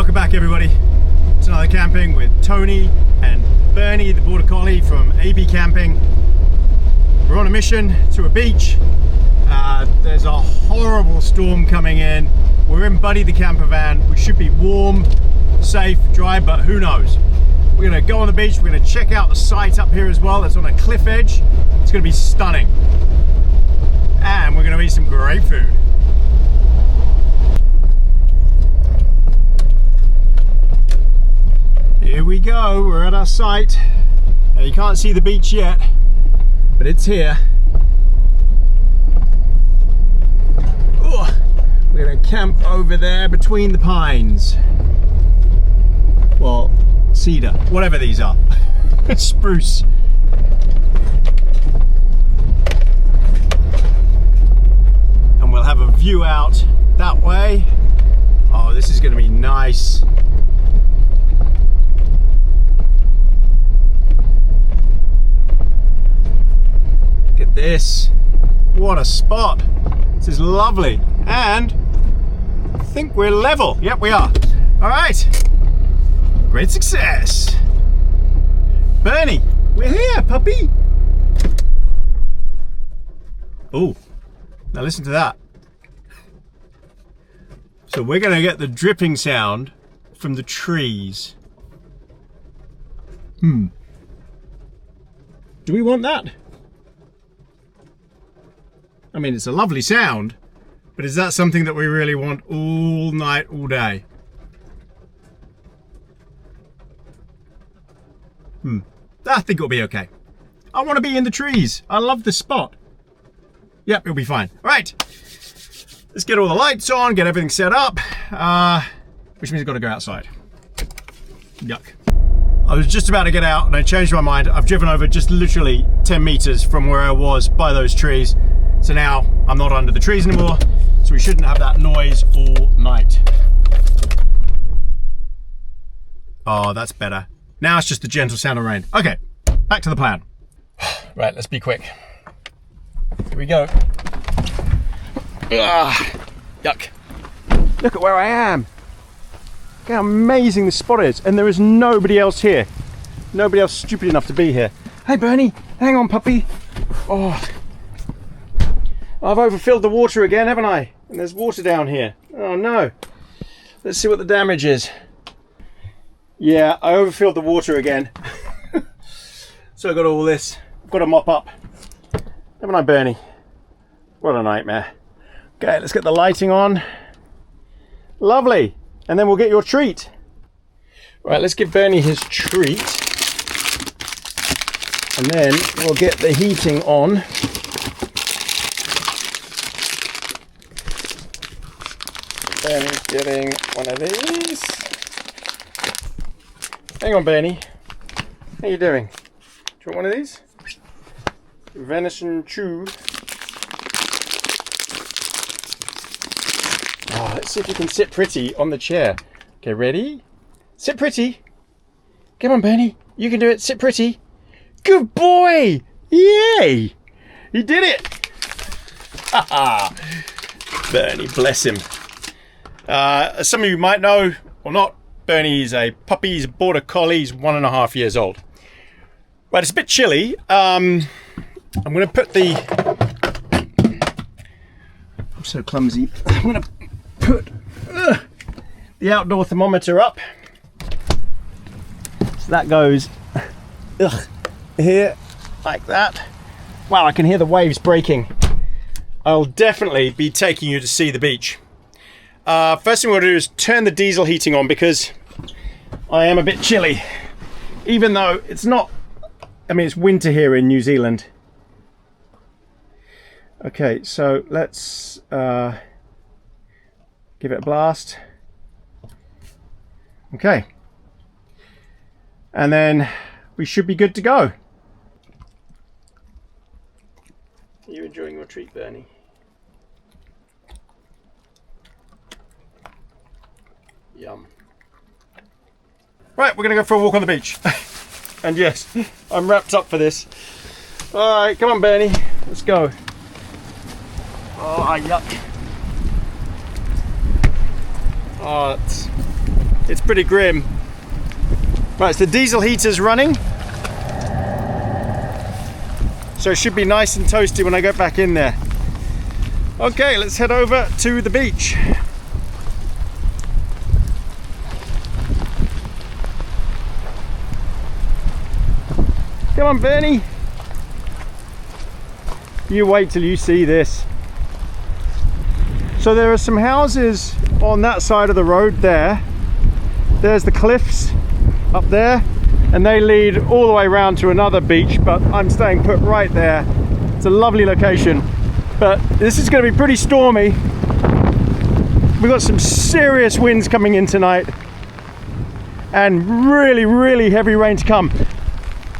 welcome back everybody to another camping with Tony and Bernie, the border collie from AB Camping. We're on a mission to a beach. There's a horrible storm coming in. We're in Buddy the camper van. We should be warm, safe, dry, but who knows. We're gonna go on the beach. We're gonna check out the site up here as well. It's on a cliff edge. It's gonna be stunning. And we're gonna eat some great food. Here we go, we're at our site. Now you can't see the beach yet, but it's here. Ooh, we're gonna camp over there between the pines. Well, cedar, whatever these are. Spruce. And we'll have a view out that way. Oh, this is gonna be nice. Look at this. What a spot. This is lovely. And I think we're level. Yep, we are. All right. Great success. Bernie, we're here, puppy. Oh, now listen to that. So we're gonna get the dripping sound from the trees. Do we want that? I mean, it's a lovely sound, but is that something that we really want all night, all day? I think it'll be okay. I want to be in the trees. I love this spot. Yep, it'll be fine. All right, let's get all the lights on, get everything set up, which means I've got to go outside. Yuck. I was just about to get out and I changed my mind. I've driven over just literally 10 meters from where I was by those trees. So now I'm not under the trees anymore, so we shouldn't have that noise all night. Oh, that's better. Now it's just the gentle sound of rain. Okay, back to the plan. Right, let's be quick. Here we go. Yuck. Look at where I am. Look how amazing this spot is. And there is nobody else here. Nobody else stupid enough to be here. Hey Bernie, hang on puppy. Oh. I've overfilled the water again, haven't I? And there's water down here. Oh no. Let's see what the damage is. Yeah, I overfilled the water again. So I got all this. I've got to mop up. Haven't I, Bernie? What a nightmare. Okay, let's get the lighting on. Lovely. And then we'll get your treat. Right, let's give Bernie his treat. And then we'll get the heating on. Bernie's getting one of these. Hang on, Bernie. How you doing? Do you want one of these? Venison chew. Oh, let's see if you can sit pretty on the chair. Okay, ready? Sit pretty. Come on, Bernie. You can do it. Sit pretty. Good boy! Yay! He did it! Haha! Bernie, bless him. As some of you might know, or not, Bernie is a puppy, he's a border collie, he's 1.5 years old. Right, it's a bit chilly. I'm going to put the... I'm so clumsy. I'm going to put the outdoor thermometer up. So that goes here, like that. Wow, I can hear the waves breaking. I'll definitely be taking you to see the beach. First thing we're going to do is turn the diesel heating on because I am a bit chilly. Even though it's not, I mean, it's winter here in New Zealand. Okay, so let's give it a blast. Okay. And then we should be good to go. Are you enjoying your treat, Bernie? Yum. Right, we're gonna go for a walk on the beach. And yes, I'm wrapped up for this. All right, come on, Bernie, let's go. Oh, yuck. Oh, It's pretty grim. Right, so the diesel heater's running. So it should be nice and toasty when I get back in there. Okay, let's head over to the beach. Come on, Bernie. You wait till you see this. So there are some houses on that side of the road there. There's the cliffs up there, and they lead all the way around to another beach, but I'm staying put right there. It's a lovely location, but this is going to be pretty stormy. We've got some serious winds coming in tonight and really heavy rain to come.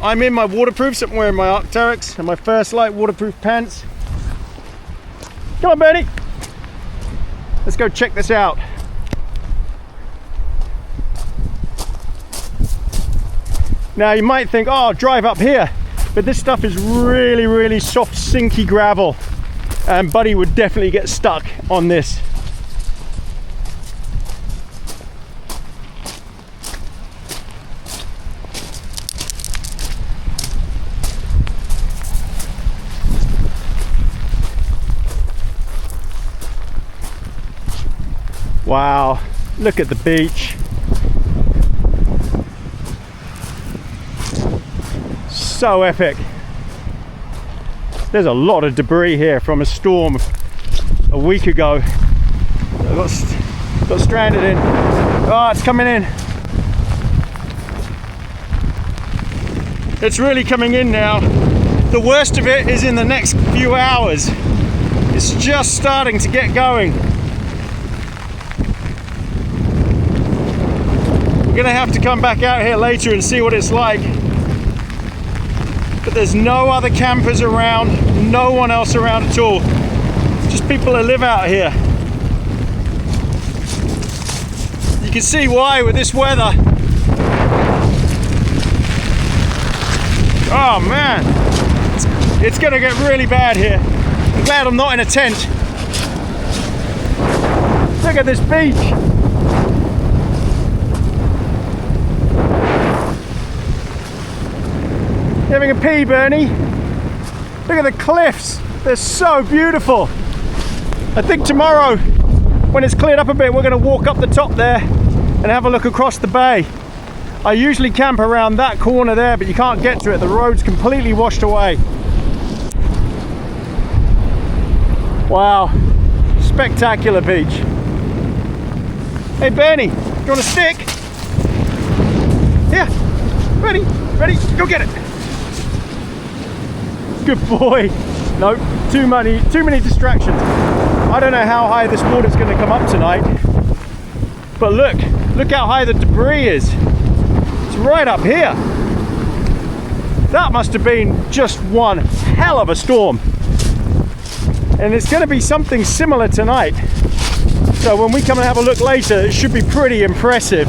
I'm in my waterproofs, I'm wearing my Arc'teryx and my First Light waterproof pants. Come on, Bernie. Let's go check this out. Now you might think, oh, I'll drive up here, but this stuff is really soft, sinky gravel, and Buddy would definitely get stuck on this. Wow, look at the beach. So epic. There's a lot of debris here from a storm a week ago. I got stranded in. Oh, it's coming in. It's really coming in now. The worst of it is in the next few hours. It's just starting to get going. We're gonna have to come back out here later and see what it's like. But there's no other campers around, no one else around at all. Just people that live out here. You can see why with this weather. Oh man, it's gonna get really bad here. I'm glad I'm not in a tent. Look at this beach. Having a pee, Bernie. Look at the cliffs. They're so beautiful. I think tomorrow, when it's cleared up a bit, we're going to walk up the top there and have a look across the bay. I usually camp around that corner there, but you can't get to it. The road's completely washed away. Wow, spectacular beach. Hey Bernie, do you want a stick? Here, ready, go get it. Good boy. Nope, too many distractions. I don't know how high this water's going to come up tonight, but look how high the debris is. It's right up here. That must have been just one hell of a storm, and it's going to be something similar tonight. So when we come and have a look later, it should be pretty impressive.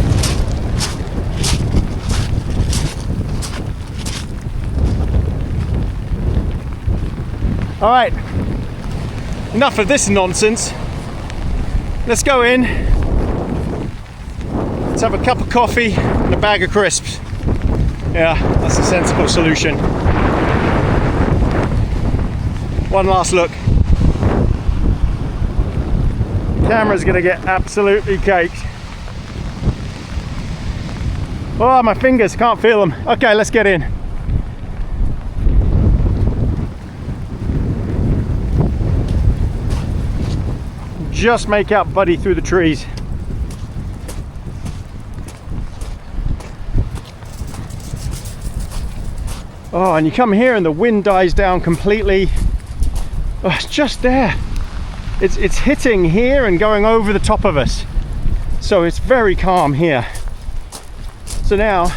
All right, enough of this nonsense. Let's go in. Let's have a cup of coffee and a bag of crisps. Yeah, that's a sensible solution. One last look. Camera's gonna get absolutely caked. Oh, my fingers, can't feel them. Okay, let's get in. Just make out Buddy through the trees. Oh, and you come here and the wind dies down completely. Oh, it's just there. It's hitting here and going over the top of us. So it's very calm here. So now,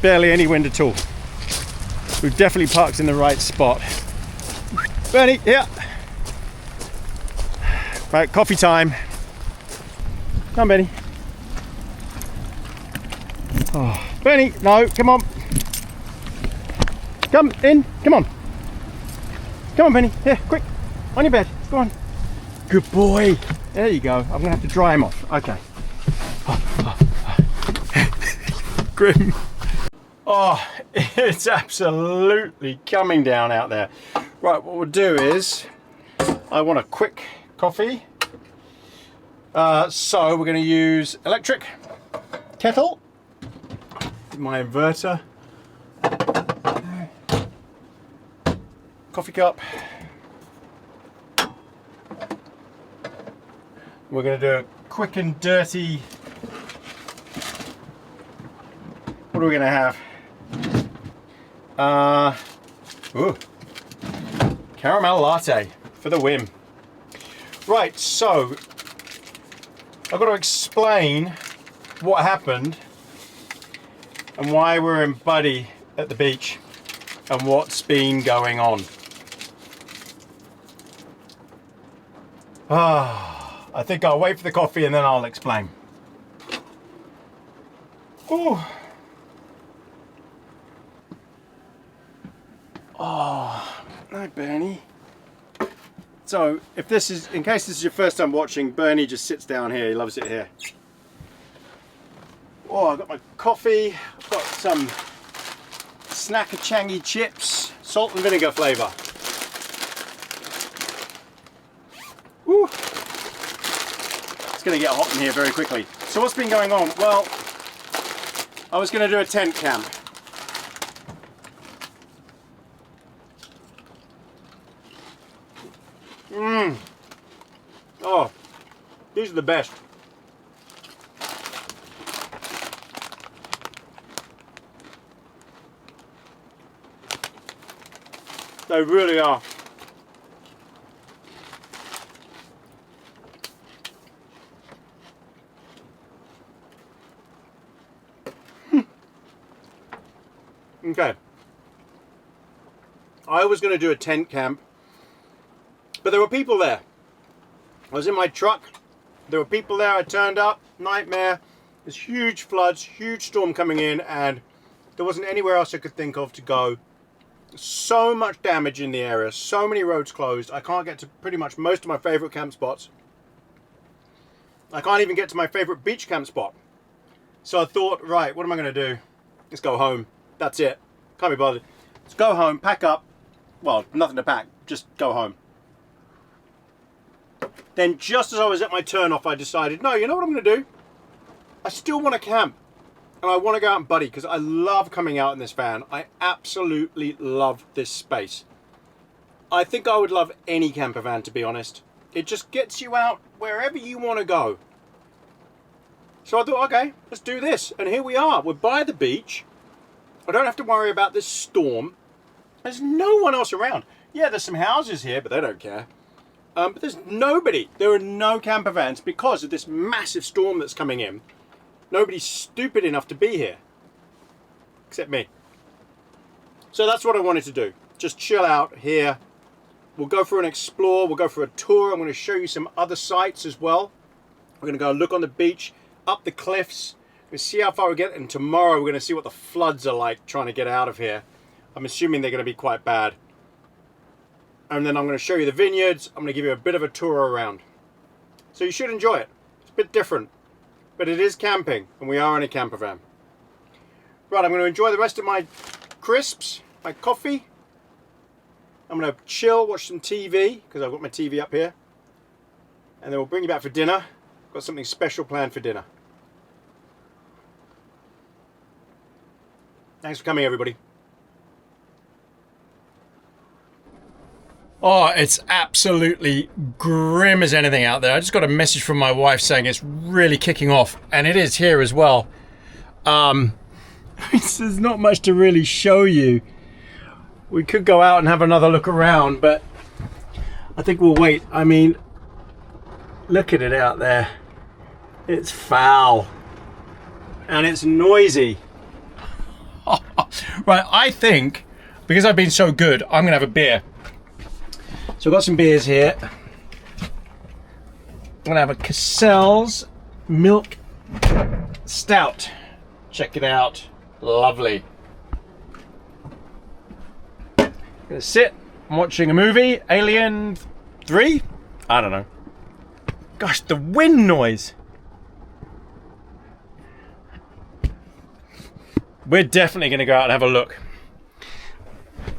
barely any wind at all. We've definitely parked in the right spot. Bernie, yeah. Right, coffee time. Come on, Benny. Oh, Benny, no, come on. Come in, come on. Come on, Benny, here, quick. On your bed, go on. Good boy. There you go. I'm gonna have to dry him off. Okay. Oh, Grim. Oh, it's absolutely coming down out there. Right, what we'll do is, I want a quick coffee. So we're going to use electric kettle, my inverter, coffee cup. We're going to do a quick and dirty. What are we going to have? Ooh, caramel latte for the win. Right, so I've got to explain what happened and why we're in Buddy at the beach and what's been going on. I think I'll wait for the coffee and then I'll explain. Oh, hi Bernie. So, if this is, in case this is your first time watching, Bernie just sits down here. He loves it here. Oh, I've got my coffee. I've got some Snacker Changy chips, salt and vinegar flavour. Woo. It's going to get hot in here very quickly. So what's been going on? Well, I was going to do a tent camp. Oh, these are the best. They really are. Okay. I was going to do a tent camp, but there were people there. I was in my truck. There were people there. I turned up. Nightmare. There's huge floods, huge storm coming in, and there wasn't anywhere else I could think of to go. So much damage in the area. So many roads closed. I can't get to pretty much most of my favorite camp spots. I can't even get to my favorite beach camp spot. So I thought, right, what am I going to do? Let's go home. That's it. Can't be bothered. Let's go home, pack up. Well, nothing to pack. Just go home. Then just as I was at my turn off, I decided, no, you know what I'm going to do? I still want to camp. And I want to go out and buddy because I love coming out in this van. I absolutely love this space. I think I would love any camper van, to be honest. It just gets you out wherever you want to go. So I thought, okay, let's do this. And here we are. We're by the beach. I don't have to worry about this storm. There's no one else around. Yeah, there's some houses here, but they don't care. But there's nobody. There are no camper vans because of this massive storm that's coming in. Nobody's stupid enough to be here. Except me. So that's what I wanted to do. Just chill out here. We'll go for an explore. We'll go for a tour. I'm going to show you some other sites as well. We're going to go look on the beach, up the cliffs. We'll see how far we get. And tomorrow we're going to see what the floods are like trying to get out of here. I'm assuming they're going to be quite bad. And then I'm going to show you the vineyards. I'm going to give you a bit of a tour around. So you should enjoy it. It's a bit different. But it is camping. And we are in a camper van. Right, I'm going to enjoy the rest of my crisps, my coffee. I'm going to chill, watch some TV. Because I've got my TV up here. And then we'll bring you back for dinner. Got something special planned for dinner. Thanks for coming, everybody. Oh, it's absolutely grim as anything out there. I just got a message from my wife saying it's really kicking off, and it is here as well. There's not much to really show you. We could go out and have another look around, but I think we'll wait. I mean, look at it out there. It's foul. And it's noisy. Right, I think, because I've been so good, I'm going to have a beer. So I've got some beers here. I'm going to have a Cassell's Milk Stout. Check it out. Lovely. I'm going to sit. I'm watching a movie. Alien 3? I don't know. Gosh, the wind noise. we're definitely going to go out and have a look.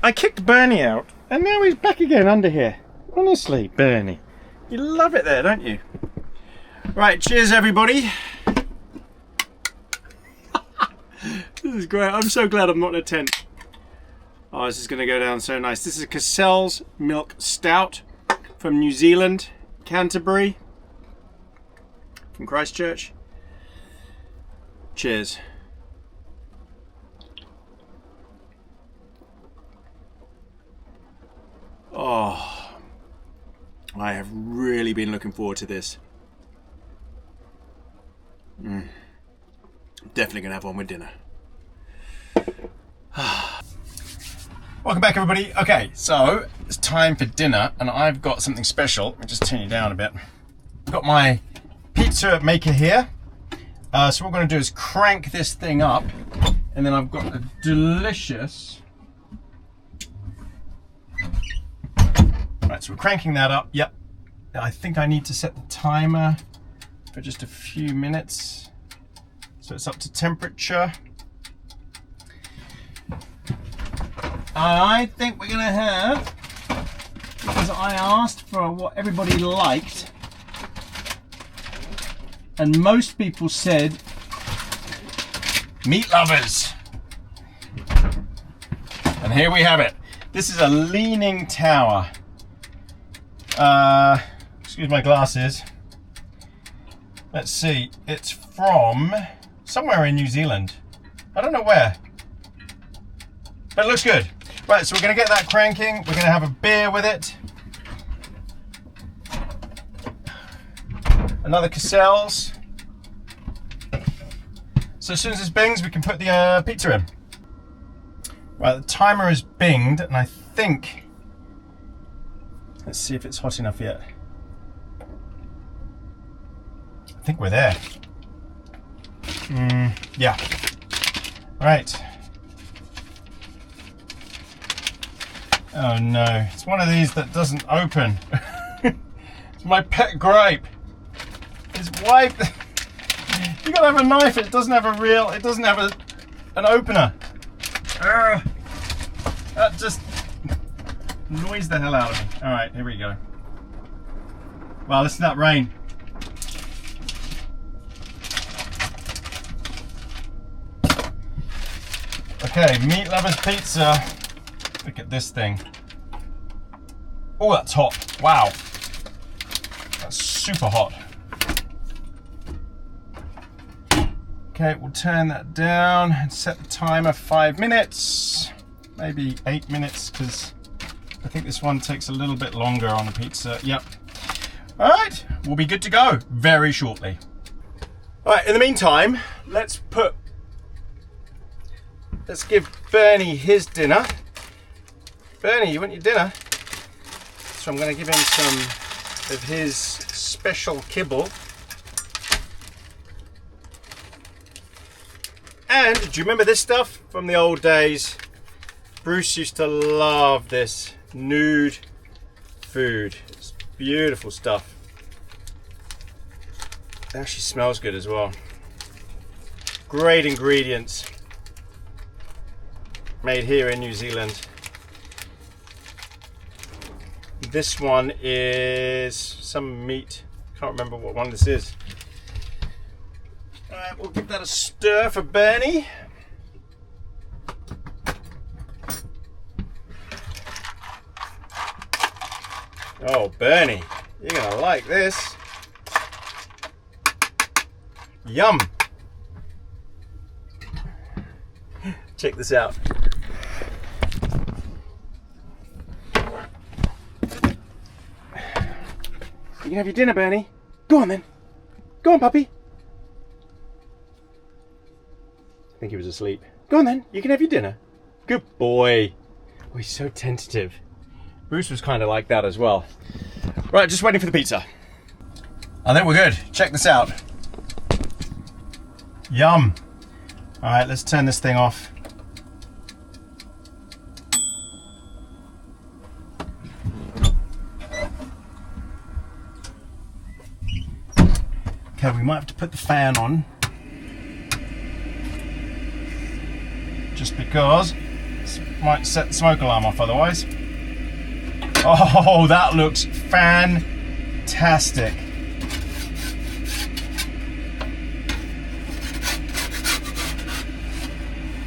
I kicked Bernie out, and now he's back again under here. Honestly, Bernie, you love it there, don't you? Right, cheers everybody. This is great. I'm so glad I'm not in a tent. Oh, this is going to go down so nice. This is a Cassell's Milk Stout from New Zealand, Canterbury, from Christchurch. Cheers. Oh, I have really been looking forward to this. Definitely gonna have one with dinner. Welcome back everybody. Okay, so it's time for dinner and I've got something special. Let me just turn you down a bit. I've got my pizza maker here. So what we're gonna do is crank this thing up, and then I've got a delicious... Right, so we're cranking that up. Yep. I think I need to set the timer for just a few minutes. So it's up to temperature. I think we're gonna have, because I asked for what everybody liked, and most people said meat lovers. And here we have it. This is a leaning tower. Excuse my glasses. Let's see, it's from somewhere in New Zealand. I don't know where, but it looks good. Right, so we're gonna get that cranking. We're gonna have a beer with it. Another Cassell's. So as soon as this bings, we can put the pizza in. Right, the timer is binged, and I think, let's see if it's hot enough yet. I think we're there. Yeah. Right. Oh no, it's one of these that doesn't open. It's my pet gripe. It's white. You gotta have a knife, it doesn't have an opener. That just annoys the hell out of me. Alright, here we go. Wow, listen to that rain. Okay, Meat Lovers Pizza. Look at this thing. Oh, that's hot. Wow. That's super hot. Okay, we'll turn that down and set the timer 5 minutes. Maybe 8 minutes, because I think this one takes a little bit longer on the pizza. Yep. All right, we'll be good to go very shortly. All right, in the meantime, let's give Bernie his dinner. Bernie, you want your dinner? So I'm going to give him some of his special kibble. And do you remember this stuff from the old days? Bruce used to love this nude food. It's beautiful stuff. It actually smells good as well. Great ingredients. Made here in New Zealand. This one is some meat. Can't remember what one this is. Alright, we'll give that a stir for Bernie. Oh, Bernie, you're gonna like this. Yum. Check this out. You can have your dinner, Bernie. Go on then. Go on, puppy. I think he was asleep. Go on then, you can have your dinner. Good boy. Oh, he's so tentative. Bruce was kind of like that as well. Right, just waiting for the pizza. I think we're good. Check this out. Yum. All right, let's turn this thing off. Okay, we might have to put the fan on. just because it might set the smoke alarm off otherwise. Oh, that looks fantastic.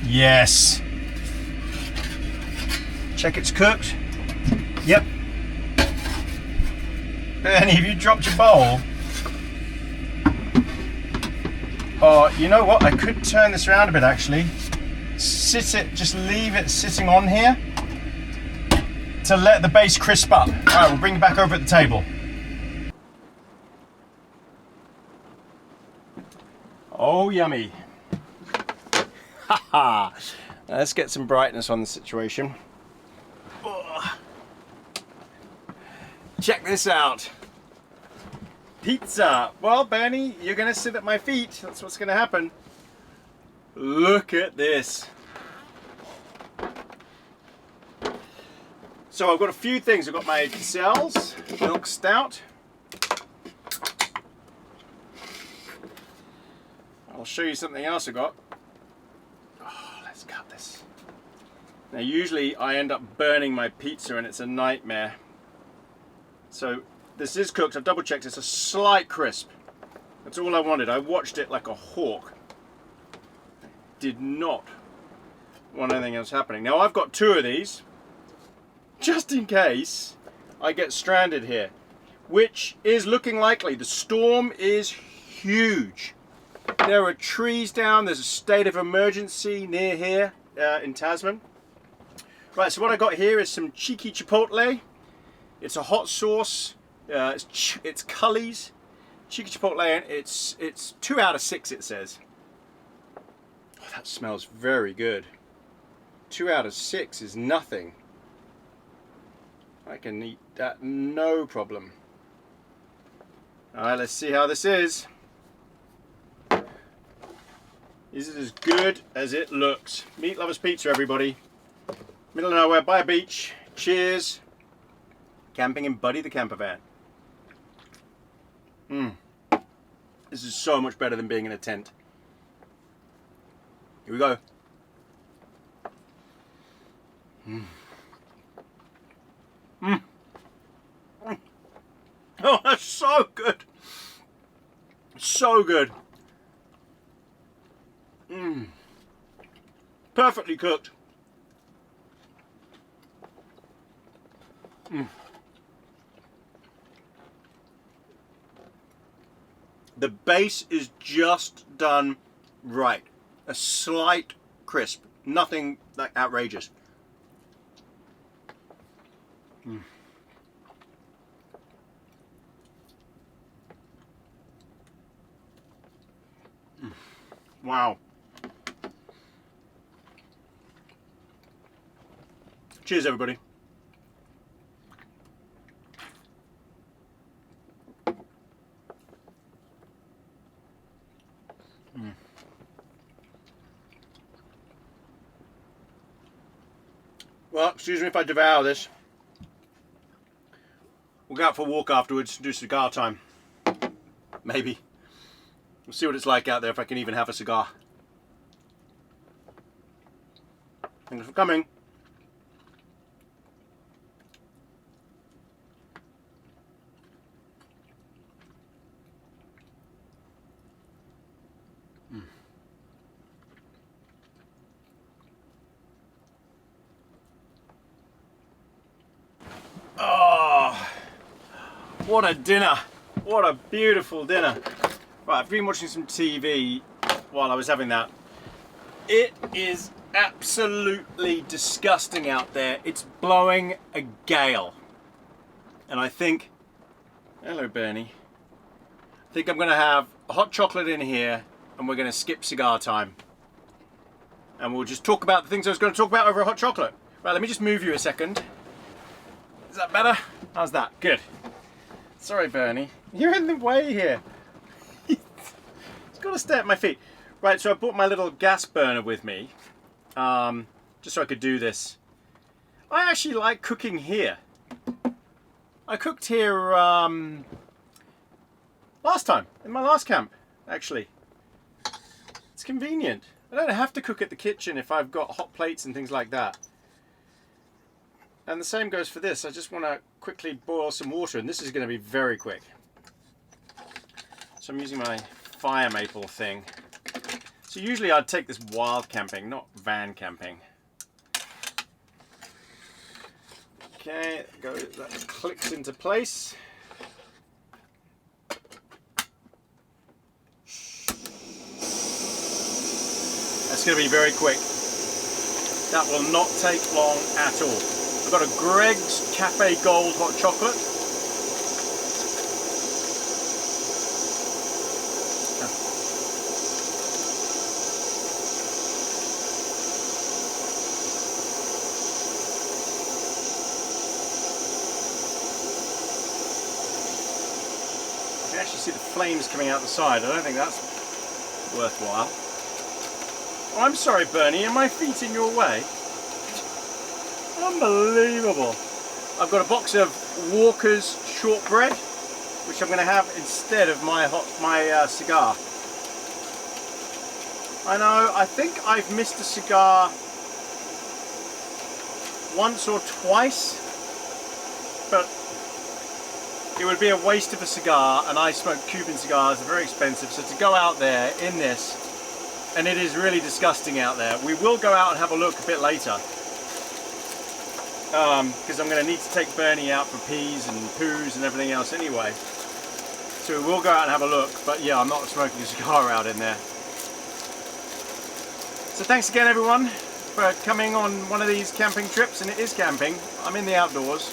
Yes. Check it's cooked. Yep. Bernie, have you dropped your bowl? Oh, you know what? I could turn this around a bit actually. Just leave it sitting on here to let the base crisp up. Alright, we'll bring it back over at the table. Oh, yummy. Haha. Let's get some brightness on the situation. Oh. Check this out. Pizza. Well, Bernie, you're gonna sit at my feet. That's what's gonna happen. Look at this. So I've got a few things. I've got my Cassell's milk stout. I'll show you something else I got. Oh, let's cut this. Now usually I end up burning my pizza and it's a nightmare. So this is cooked. I've double checked. It's a slight crisp. That's all I wanted. I watched it like a hawk. Did not want anything else happening. Now I've got 2 of these, just in case I get stranded here, which is looking likely. The storm is huge. There are trees down. There's a state of emergency near here in Tasman. Right, so what I got here is some cheeky chipotle. It's a hot sauce. It's Cully's cheeky chipotle, and it's 2 out of 6. It says. Oh, that smells very good. 2 out of 6 is nothing. I can eat that no problem. Alright, let's see how this is. Is it as good as it looks? Meat Lovers Pizza, everybody. Middle of nowhere, by a beach. Cheers. Camping in Buddy the camper van. This is so much better than being in a tent. Here we go. Oh, that's so good. So good. Perfectly cooked. The base is just done right. A slight crisp. Nothing like outrageous. Wow. Cheers, everybody. Well, excuse me if I devour this. We'll go out for a walk afterwards and do cigar time. Maybe. We'll see what it's like out there, if I can even have a cigar. Thanks for coming. Oh, what a dinner. What a beautiful dinner. Right, I've been watching some TV while I was having that. It is absolutely disgusting out there. It's blowing a gale. And I think, hello Bernie, I think I'm going to have a hot chocolate in here and we're going to skip cigar time. And we'll just talk about the things I was going to talk about over a hot chocolate. Right, let me just move you a second. Is that better? How's that? Good. Sorry, Bernie. You're in the way here. It's got to stay at my feet. Right, so I brought my little gas burner with me. Just so I could do this. I actually like cooking here. I cooked here last time, in my last camp, actually. It's convenient. I don't have to cook at the kitchen if I've got hot plates and things like that. And the same goes for this. I just want to quickly boil some water, and this is going to be very quick. So I'm using my fire maple thing. So usually I'd take this wild camping, not van camping. Okay, that clicks into place. That's going to be very quick. That will not take long at all. I've got a Greg's Cafe Gold hot chocolate. You can actually see the flames coming out the side. I don't think that's worthwhile. Oh, I'm sorry, Bernie, are my feet in your way? Unbelievable. I've got a box of Walker's shortbread, which I'm going to have instead of my cigar. I know, I think I've missed a cigar once or twice, but it would be a waste of a cigar, and I smoke Cuban cigars, they're very expensive, so to go out there in this, and it is really disgusting out there. We will go out and have a look a bit later, because I'm going to need to take Bernie out for peas and poos and everything else anyway. So we will go out and have a look, but yeah, I'm not smoking a cigar out in there. So thanks again everyone for coming on one of these camping trips, and it is camping. I'm in the outdoors.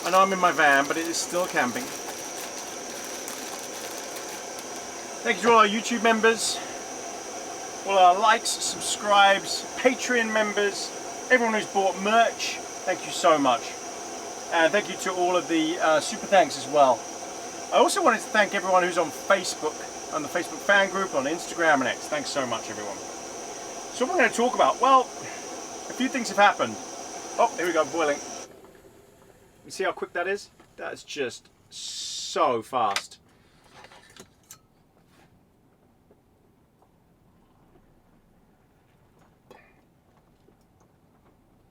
I know I'm in my van, but it is still camping. Thank you to all our YouTube members, all our likes, subscribes, Patreon members, everyone who's bought merch, thank you so much. And thank you to all of the super thanks as well. I also wanted to thank everyone who's on Facebook, on the Facebook fan group, on Instagram and X. Thanks so much everyone. So what we're going to talk about, well, a few things have happened. Oh, here we go, boiling. You see how quick that is? That's just so fast.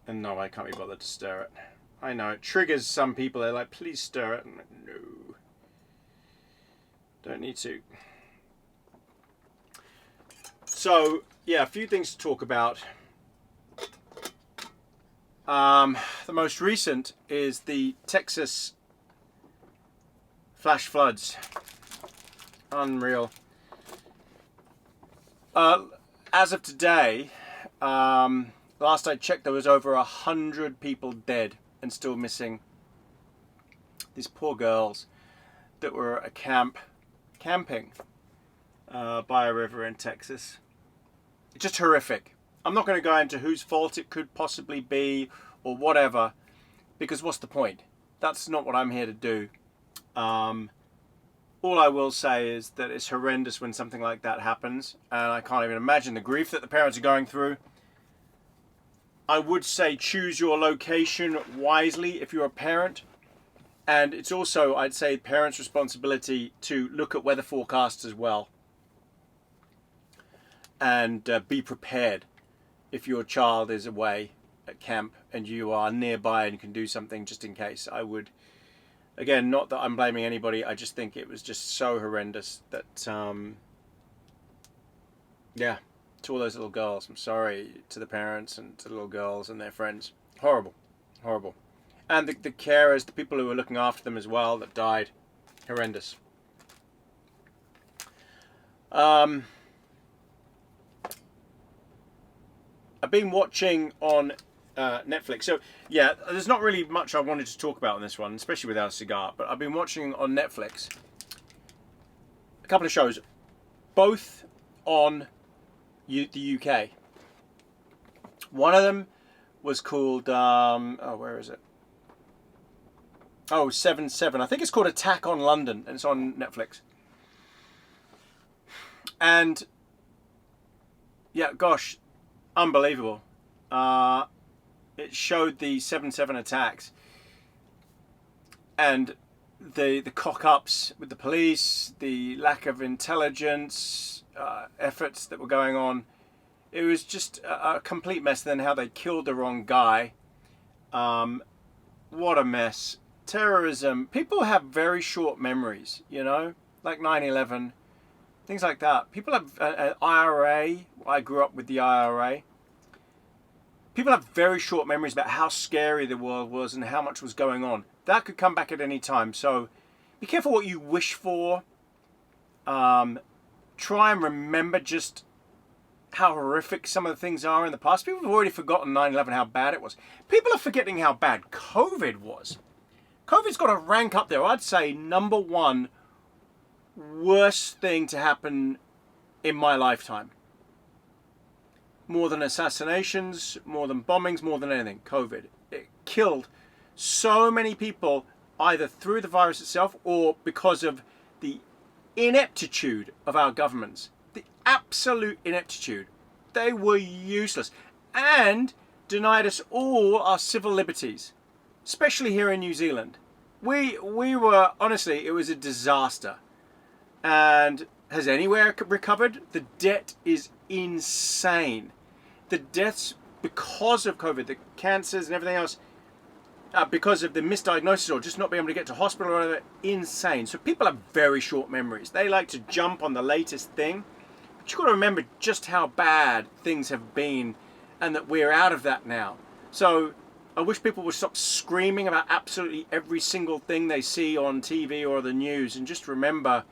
And no, I can't be bothered to stir it. I know, it triggers some people. They're like, please stir it. I'm like, no. Don't need to. So, yeah, a few things to talk about. The most recent is the Texas flash floods. Unreal. As of today, last I checked, there was over 100 people dead and still missing. These poor girls that were at camping by a river in Texas. It's just horrific. I'm not going to go into whose fault it could possibly be or whatever, because what's the point? That's not what I'm here to do. All I will say is that it's horrendous when something like that happens, and I can't even imagine the grief that the parents are going through. I would say choose your location wisely if you're a parent, and it's also, I'd say, parents' responsibility to look at weather forecasts as well, and be prepared if your child is away at camp and you are nearby and you can do something just in case. I would, again, not that I'm blaming anybody, I just think it was just so horrendous that, yeah, to all those little girls, I'm sorry to the parents and to the little girls and their friends. Horrible, horrible. And the carers, the people who were looking after them as well that died, horrendous. I've been watching on Netflix. So yeah, there's not really much I wanted to talk about on this one, especially without a cigar, but I've been watching on Netflix a couple of shows, both on the UK. One of them was called, oh, where is it? Oh, 7/7. I think it's called Attack on London, and it's on Netflix. And yeah, gosh, unbelievable. It showed the 7/7 attacks, and the cock-ups with the police, the lack of intelligence efforts that were going on. It was just a complete mess. Then how they killed the wrong guy. What a mess. Terrorism. People have very short memories, you know, like 9/11, things like that. People have an IRA. I grew up with the IRA. People have very short memories about how scary the world was and how much was going on. That could come back at any time. So be careful what you wish for. Try and remember just how horrific some of the things are in the past. People have already forgotten 9/11, how bad it was. People are forgetting how bad COVID was. COVID's got to rank up there. I'd say number one worst thing to happen in my lifetime. More than assassinations, more than bombings, more than anything. COVID. It killed so many people either through the virus itself or because of the ineptitude of our governments. The absolute ineptitude. They were useless and denied us all our civil liberties, especially here in New Zealand. We were, honestly, it was a disaster. And has anywhere recovered? The debt is insane. The deaths because of COVID, the cancers and everything else, because of the misdiagnosis or just not being able to get to hospital or whatever, insane. So people have very short memories. They like to jump on the latest thing. But you've got to remember just how bad things have been and that we're out of that now. So I wish people would stop screaming about absolutely every single thing they see on TV or the news and just remember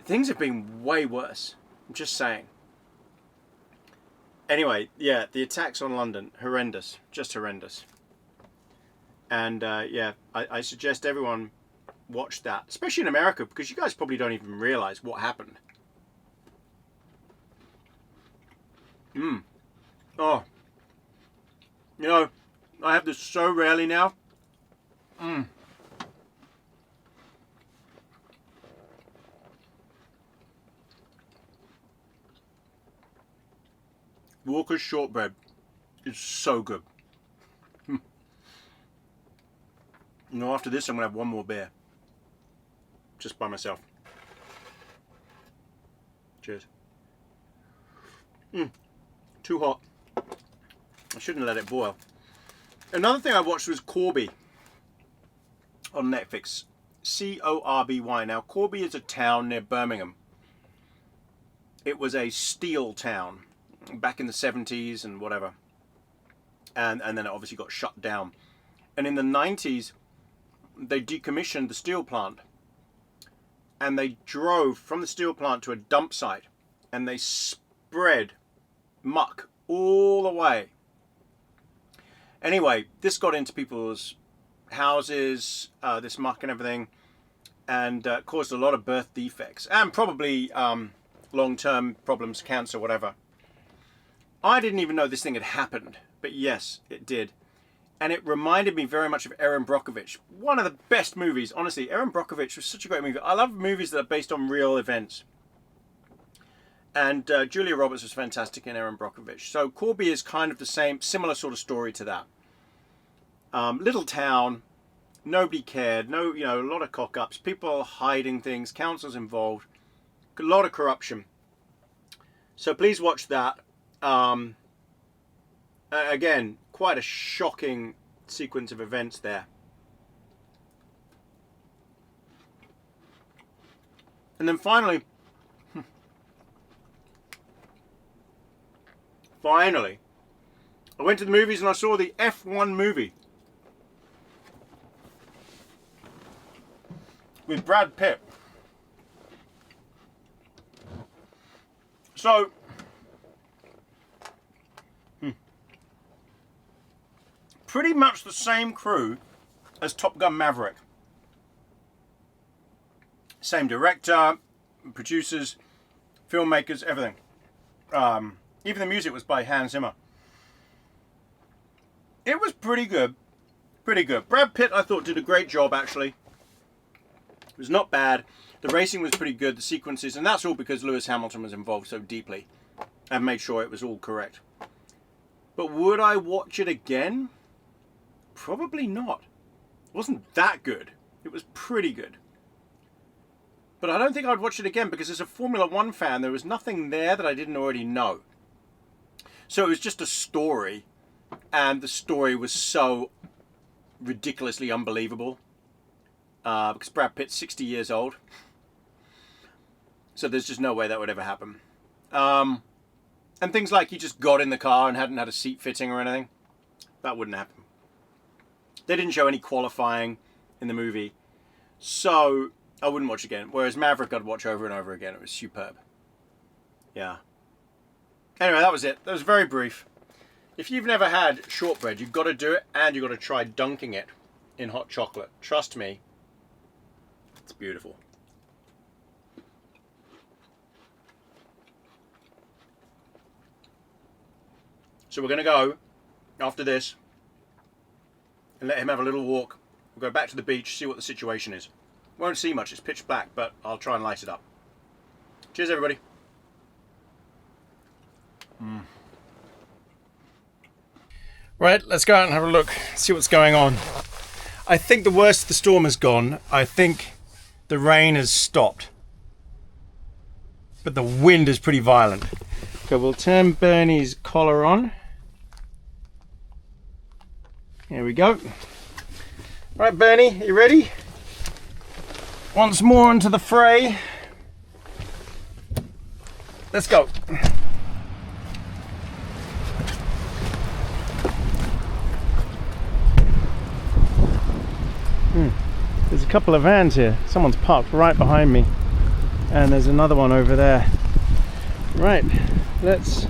things have been way worse. I'm just saying. Anyway, yeah, the attacks on London, horrendous, just horrendous. And yeah, I suggest everyone watch that, especially in America, because you guys probably don't even realize what happened. Oh, you know, I have this so rarely now. Walker's shortbread is so good. You know, after this I'm going to have one more beer. Just by myself. Cheers. Too hot. I shouldn't have let it boil. Another thing I watched was Corby on Netflix. Corby. Now, Corby is a town near Birmingham. It was a steel town back in the 70s and whatever. And then it obviously got shut down. And in the 90s, they decommissioned the steel plant. And they drove from the steel plant to a dump site. And they spread muck all the way. Anyway, this got into people's houses, this muck and everything, and caused a lot of birth defects and probably long-term problems, cancer, whatever. I didn't even know this thing had happened, but yes, it did. And it reminded me very much of Erin Brockovich. One of the best movies, honestly. Erin Brockovich was such a great movie. I love movies that are based on real events. And Julia Roberts was fantastic in Erin Brockovich. So Corby is kind of the same, similar sort of story to that. Little town, nobody cared. No, you know, a lot of cock-ups, people hiding things, councils involved, a lot of corruption. So please watch that. Again, quite a shocking sequence of events there. And then finally, I went to the movies and I saw the F1 movie with Brad Pitt. So, pretty much the same crew as Top Gun Maverick. Same director, producers, filmmakers, everything. Even the music was by Hans Zimmer. It was pretty good. Pretty good. Brad Pitt, I thought, did a great job, actually. It was not bad. The racing was pretty good, the sequences, and that's all because Lewis Hamilton was involved so deeply and made sure it was all correct. But would I watch it again? Probably not. It wasn't that good. It was pretty good. But I don't think I'd watch it again because as a Formula One fan, there was nothing there that I didn't already know. So it was just a story, and the story was so ridiculously unbelievable because Brad Pitt's 60 years old. So there's just no way that would ever happen. And things like he just got in the car and hadn't had a seat fitting or anything, that wouldn't happen. They didn't show any qualifying in the movie, so I wouldn't watch again. Whereas Maverick I'd watch over and over again. It was superb. Yeah. Anyway, that was it. That was very brief. If you've never had shortbread, you've got to do it, and you've got to try dunking it in hot chocolate. Trust me, it's beautiful. So we're going to go after this and let him have a little walk. We'll go back to the beach, see what the situation is. Won't see much, it's pitch black, but I'll try and light it up. Cheers, everybody. Right, let's go out and have a look, see what's going on. I think the worst of the storm has gone. I think the rain has stopped. But the wind is pretty violent. Okay, we'll turn Bernie's collar on. Here we go. Right, Bernie, you ready? Once more into the fray. Let's go. There's a couple of vans here. Someone's parked right behind me. And there's another one over there. Right, let's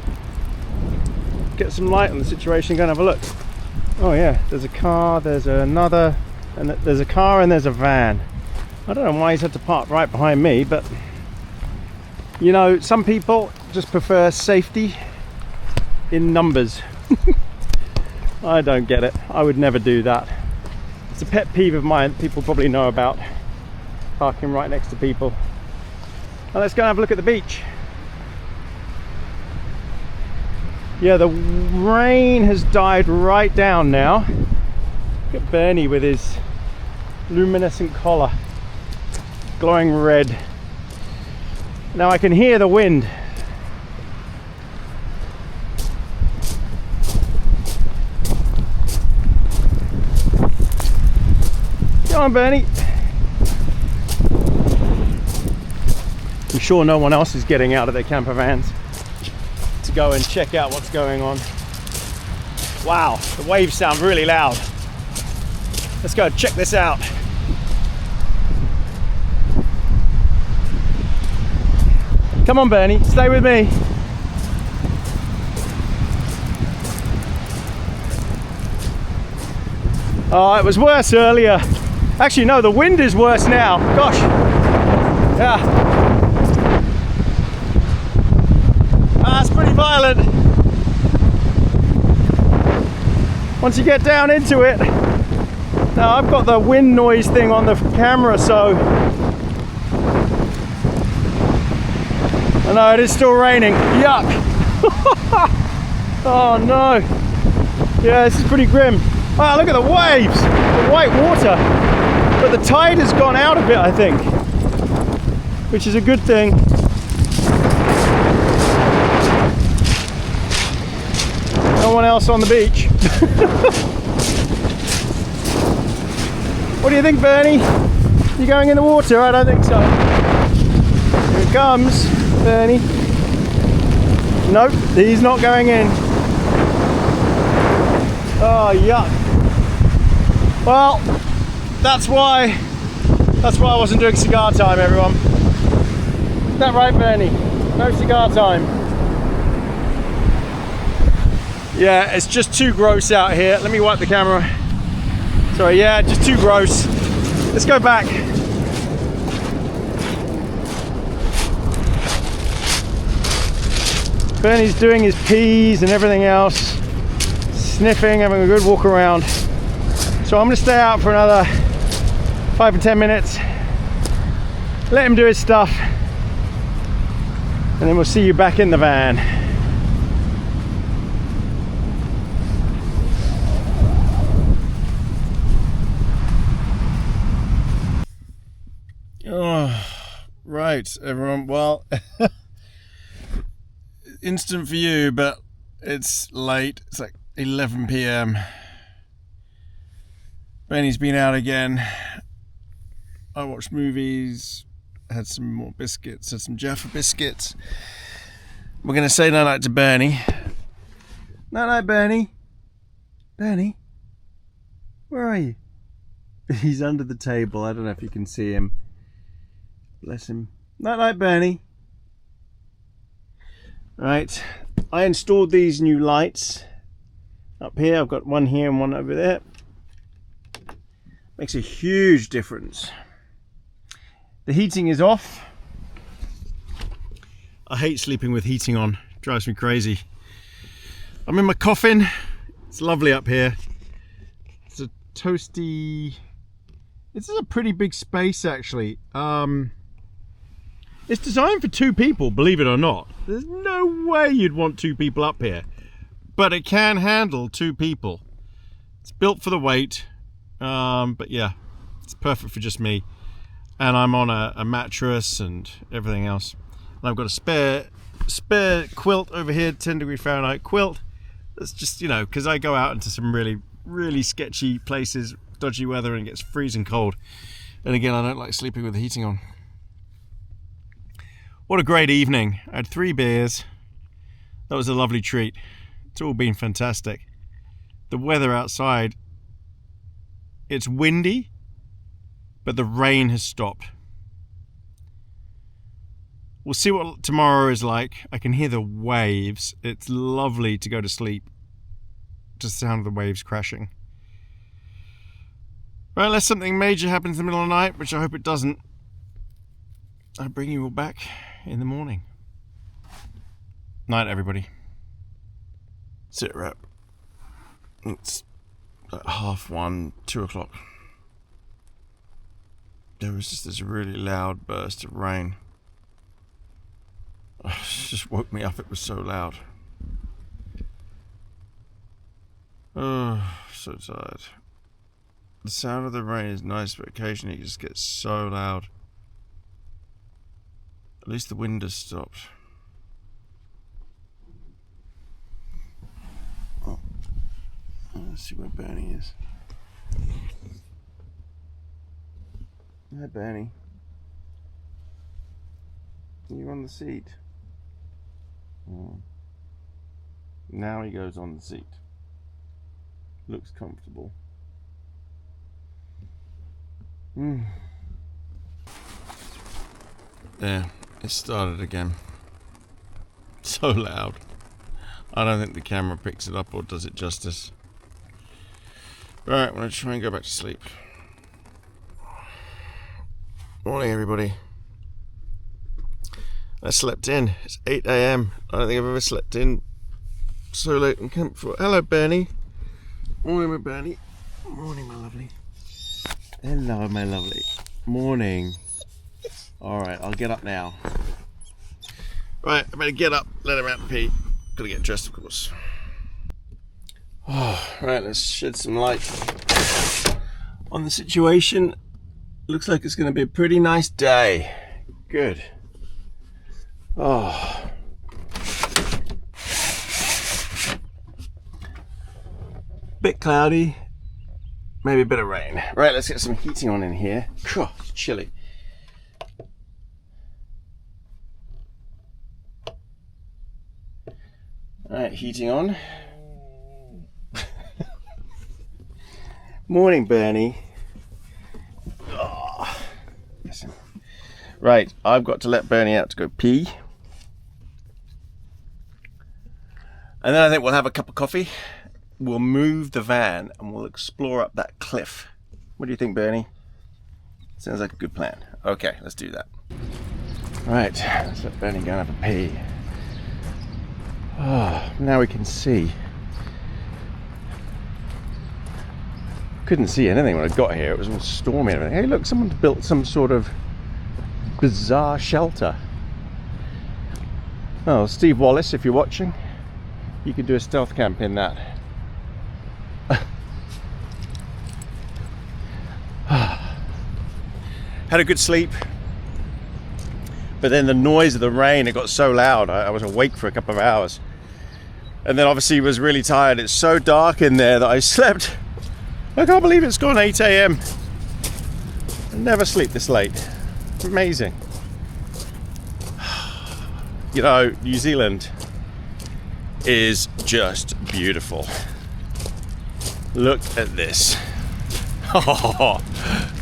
get some light on the situation and go and have a look. Oh yeah, there's a car, there's another, and there's a car and there's a van. I don't know why he's had to park right behind me, but you know, some people just prefer safety in numbers. I don't get it. I would never do that. It's a pet peeve of mine that people probably know about, parking right next to people. Now let's go and have a look at the beach. Yeah, the rain has died right down now. Look at Bernie with his luminescent collar, glowing red. Now I can hear the wind. Come on, Bernie. I'm sure no one else is getting out of their camper vans to go and check out what's going on. Wow, the waves sound really loud. Let's go check this out. Come on, Bernie, stay with me. Oh, it was worse earlier. Actually, no, the wind is worse now. Gosh. Yeah. That's pretty violent. Once you get down into it. Now I've got the wind noise thing on the camera, so I know it is still raining. Yuck. Oh no. Yeah, this is pretty grim. Wow, look at the waves, the white water. But the tide has gone out a bit, I think, which is a good thing. No one else on the beach. What do you think, Bernie? You going in the water? I don't think so. Here it comes, Bernie. Nope, he's not going in. Oh, yuck. Well, that's why I wasn't doing cigar time, everyone. Is that right, Bernie? No cigar time. Yeah, it's just too gross out here. Let me wipe the camera. Sorry, yeah, just too gross. Let's go back. Bernie's doing his peas and everything else. Sniffing, having a good walk around. So I'm going to stay out for another 5 or 10 minutes. Let him do his stuff. And then we'll see you back in the van. Right, everyone. Well, instant for you, but it's late. It's like 11 p.m. Benny's been out again. I watched movies, had some more biscuits, had some Jaffa biscuits. We're going to say night-night to Bernie. Night-night, Bernie. Bernie, where are you? He's under the table. I don't know if you can see him. Bless him. Night-night, Bernie. Right, I installed these new lights up here. I've got one here and one over there. Makes a huge difference. The heating is off. I hate sleeping with heating on. It drives me crazy. I'm in my coffin. It's lovely up here. It's a toasty... This is a pretty big space, actually. It's designed for 2 people, believe it or not. There's no way you'd want 2 people up here. But it can handle 2 people. It's built for the weight. But yeah, it's perfect for just me. And I'm on a mattress and everything else. And I've got a spare quilt over here, 10 degree Fahrenheit quilt. It's just, you know, because I go out into some really sketchy places, dodgy weather, and it gets freezing cold. And again, I don't like sleeping with the heating on. What a great evening. I had 3 beers. That was a lovely treat. It's all been fantastic. The weather outside, it's windy, but the rain has stopped. We'll see what tomorrow is like. I can hear the waves. It's lovely to go to sleep. Just the sound of the waves crashing. Right, unless something major happens in the middle of the night, which I hope it doesn't, I'll bring you all back in the morning. Night, everybody. Sit rep. It's at 1:30, 2 o'clock. There was just this really loud burst of rain. It just woke me up. It was so loud. Oh, so tired. The sound of the rain is nice, but occasionally it just gets so loud. At least the wind has stopped. Oh. Let's see where Bernie is. Hi, Bernie. You're on the seat. Oh. Now he goes on the seat. Looks comfortable. There, it started again. So loud. I don't think the camera picks it up or does it justice. Right, I'm going to try and go back to sleep. Morning, everybody. I slept in. It's 8 a.m. I don't think I've ever slept in so late in camp before. Hello, Bernie. Morning, my Bernie. Morning, my lovely. Hello, my lovely. Morning. Alright, I'll get up now. Right, I better get up, let him out and pee. Gotta get dressed, of course. Oh, right, let's shed some light on the situation. Looks like it's going to be a pretty nice day. Good. Oh. Bit cloudy. Maybe a bit of rain. Right, let's get some heating on in here. Phew, it's chilly. Alright, heating on. Morning, Bernie. Oh, listen. Right, I've got to let Bernie out to go pee. And then I think we'll have a cup of coffee. We'll move the van and we'll explore up that cliff. What do you think, Bernie? Sounds like a good plan. Okay, let's do that. Right, let's let Bernie go and have a pee. Oh, now we can see. Couldn't see anything when I got here. It was all stormy and everything. Hey, look, someone's built some sort of bizarre shelter. Oh, Steve Wallace, if you're watching, you could do a stealth camp in that. Had a good sleep. But then the noise of the rain, it got so loud, I was awake for a couple of hours. And then obviously was really tired. It's so dark in there that I slept. I can't believe it's gone 8 a.m. I never sleep this late. Amazing. You know, New Zealand is just beautiful. Look at this. Oh,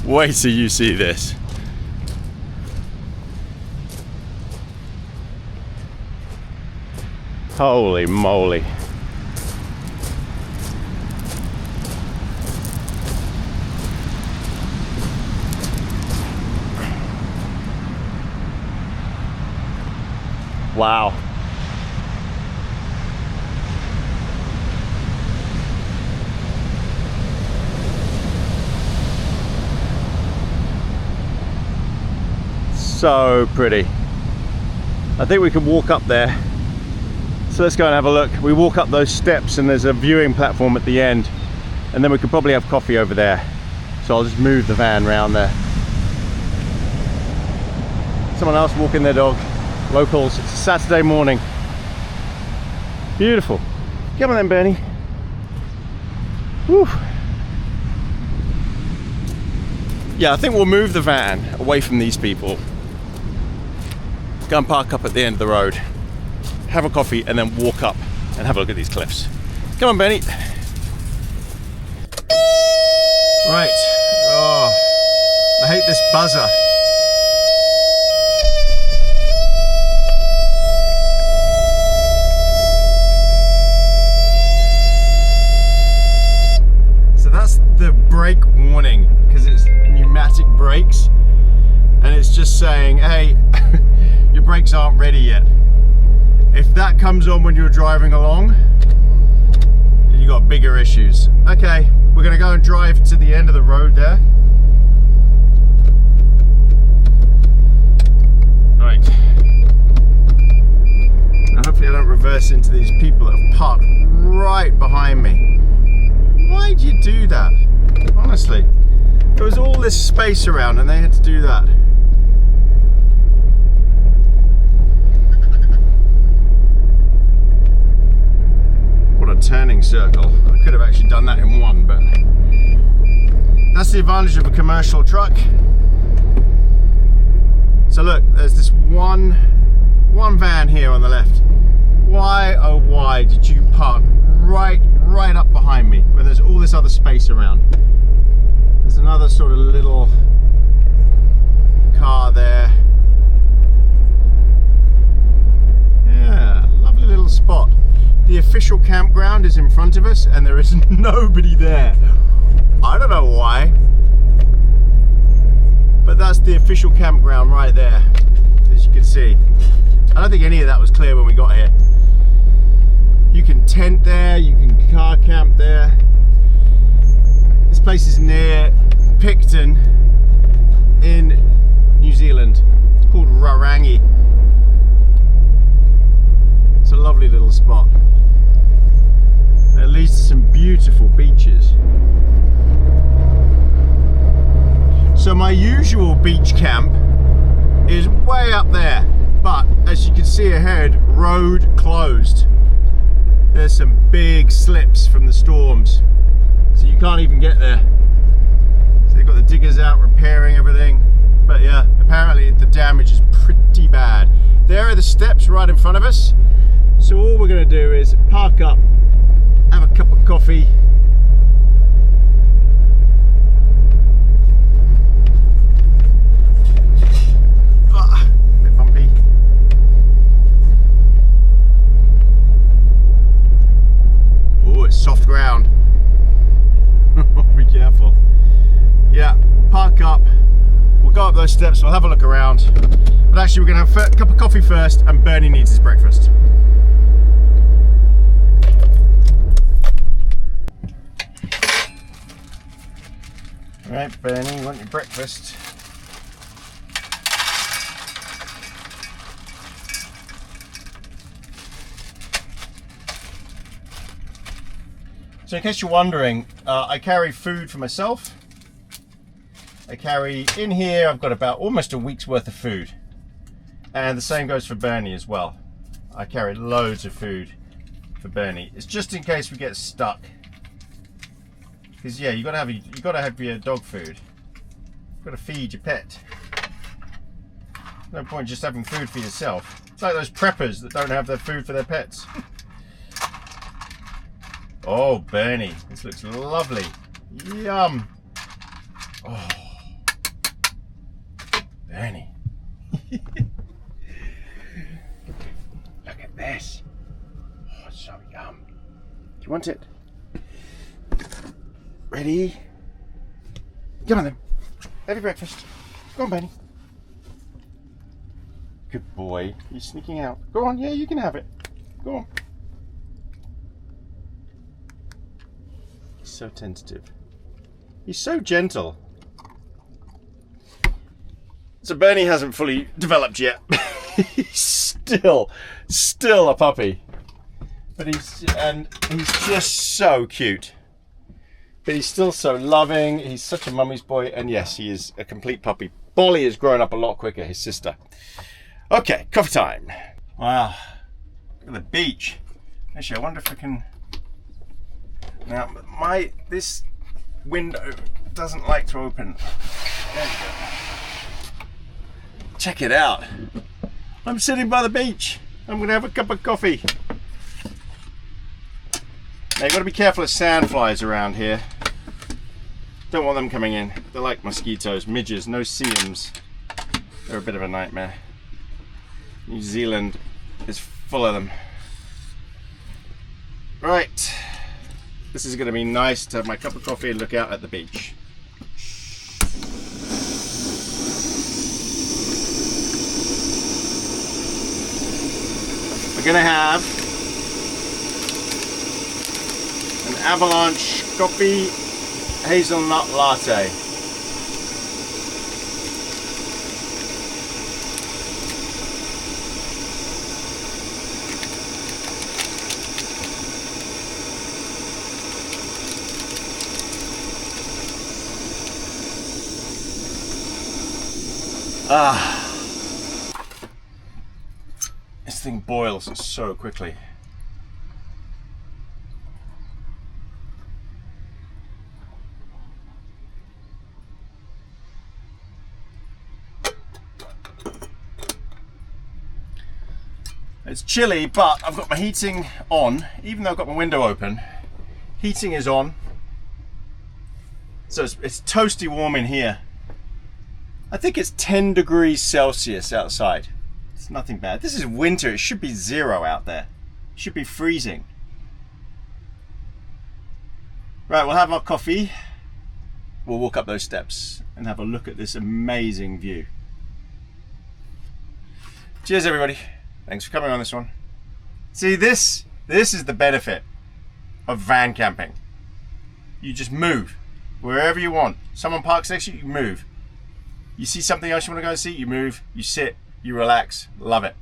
wait till you see this. Holy moly. Wow. So pretty. I think we can walk up there. So let's go and have a look. We walk up those steps and there's a viewing platform at the end, and then we could probably have coffee over there. So I'll just move the van around there. Someone else walking their dog. Locals. It's a Saturday morning. Beautiful. Come on then, Bernie. Woo. Yeah, I think we'll move the van away from these people. Go and park up at the end of the road, have a coffee, and then walk up and have a look at these cliffs. Come on, Benny. Right. Oh, I hate this buzzer. So that's the brake warning, because it's pneumatic brakes, and it's just saying, hey, your brakes aren't ready yet. If that comes on when you're driving along, you got bigger issues. Okay, we're gonna go and drive to the end of the road there. Right. Now hopefully I don't reverse into these people that have parked right behind me. Why'd you do that? Honestly, there was all this space around and they had to do that. Turning circle. I could have actually done that in one, but that's the advantage of a commercial truck. So look, there's this one van here on the left. Why, oh why did you park right up behind me where there's all this other space around? There's another sort of little car there. Yeah, lovely little spot. The official campground is in front of us and there is nobody there. I don't know why, but that's the official campground right there, as you can see. I don't think any of that was clear when we got here. You can tent there, you can car camp there. This place is near Picton in New Zealand. It's called Rarangi. It's a lovely little spot. It leads to some beautiful beaches. So my usual beach camp is way up there, but as you can see ahead, road closed. There's some big slips from the storms, so you can't even get there. So they've got the diggers out repairing everything, but yeah, apparently the damage is pretty bad. There are the steps right in front of us. So all we're going to do is park up, have a cup of coffee, bit bumpy. Oh, it's soft ground. Be careful. Yeah, park up, we'll go up those steps, we'll have a look around. But actually we're going to have a cup of coffee first, and Bernie needs his breakfast. Right, Bernie, you want your breakfast? So in case you're wondering, I carry food for myself. I carry in here, I've got about almost a week's worth of food. And the same goes for Bernie as well. I carry loads of food for Bernie. It's just in case we get stuck. Because yeah, you gotta have your dog food. You've got to feed your pet. No point just having food for yourself. It's like those preppers that don't have their food for their pets. Oh, Bernie, this looks lovely. Yum. Oh, Bernie. Look at this. Oh, so yum. Do you want it? Ready? Come on then. Have your breakfast. Go on, Bernie. Good boy. You're sneaking out. Go on, yeah, you can have it. Go on. He's so tentative. He's so gentle. So Bernie hasn't fully developed yet. He's still a puppy. But he's just so cute. But he's still so loving. He's such a mummy's boy. And yes, he is a complete puppy. Bolly has grown up a lot quicker, his sister. Okay, coffee time. Wow, look at the beach. Actually, I wonder if I can... Now, this window doesn't like to open. There you go. Check it out. I'm sitting by the beach. I'm gonna have a cup of coffee. Now, you've got to be careful of sandflies around here. Don't want them coming in. They're like mosquitoes, midges, no seams. They're a bit of a nightmare. New Zealand is full of them. Right. This is going to be nice to have my cup of coffee and look out at the beach. We're going to have an avalanche coffee hazelnut latte. This thing boils so quickly. It's chilly, but I've got my heating on, even though I've got my window open. Heating is on. So it's toasty warm in here. I think it's 10 degrees Celsius outside. It's nothing bad. This is winter. It should be 0 out there. It should be freezing. Right, we'll have our coffee. We'll walk up those steps and have a look at this amazing view. Cheers, everybody. Thanks for coming on this one. See, this is the benefit of van camping. You just move wherever you want. Someone parks next to you, you move. You see something else you want to go and see, you move, you sit, you relax, love it.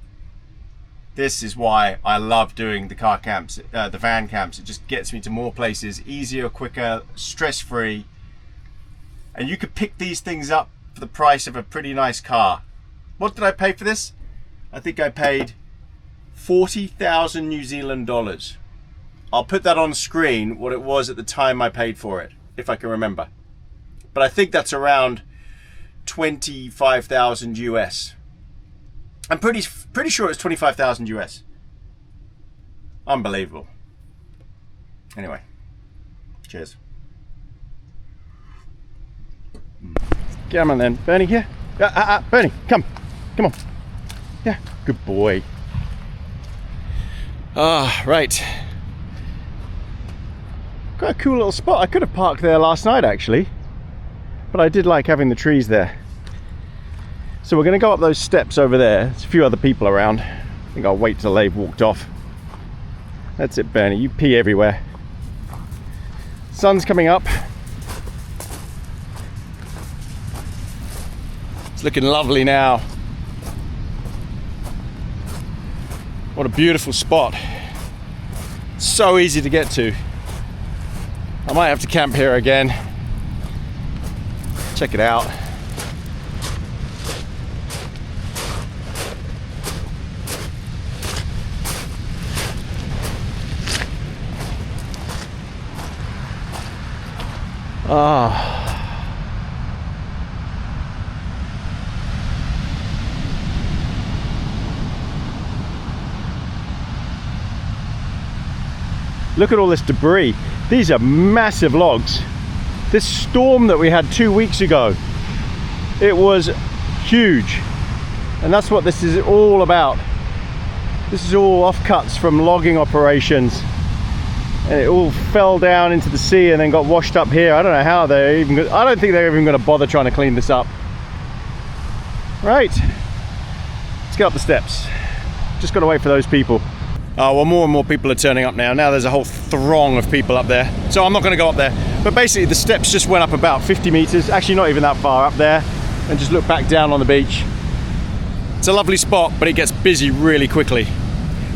This is why I love doing the car camps, the van camps. It just gets me to more places, easier, quicker, stress-free. And you could pick these things up for the price of a pretty nice car. What did I pay for this? I think I paid 40,000 New Zealand dollars. I'll put that on screen, what it was at the time I paid for it, if I can remember. But I think that's around 25,000 US. I'm pretty sure it's 25,000 US. Unbelievable. Anyway, cheers. Come on then, Bernie, here. Bernie, come on. Yeah, good boy. Right. Quite a cool little spot. I could have parked there last night actually, but I did like having the trees there. So we're going to go up those steps over there. There's a few other people around. I think I'll wait till they've walked off. That's it, Bernie. You pee everywhere. Sun's coming up. It's looking lovely now. What a beautiful spot. So easy to get to. I might have to camp here again. Check it out. Ah. Look at all this debris. These are massive logs. This storm that we had 2 weeks ago, it was huge. And that's what this is all about. This is all offcuts from logging operations. And it all fell down into the sea and then got washed up here. I don't know how they're even, I don't think they're even going to bother trying to clean this up. Right, let's get up the steps. Just got to wait for those people. Oh, well, more and more people are turning up now. Now there's a whole throng of people up there. So I'm not going to go up there. But basically the steps just went up about 50 meters. Actually not even that far up there. And just look back down on the beach. It's a lovely spot, but it gets busy really quickly.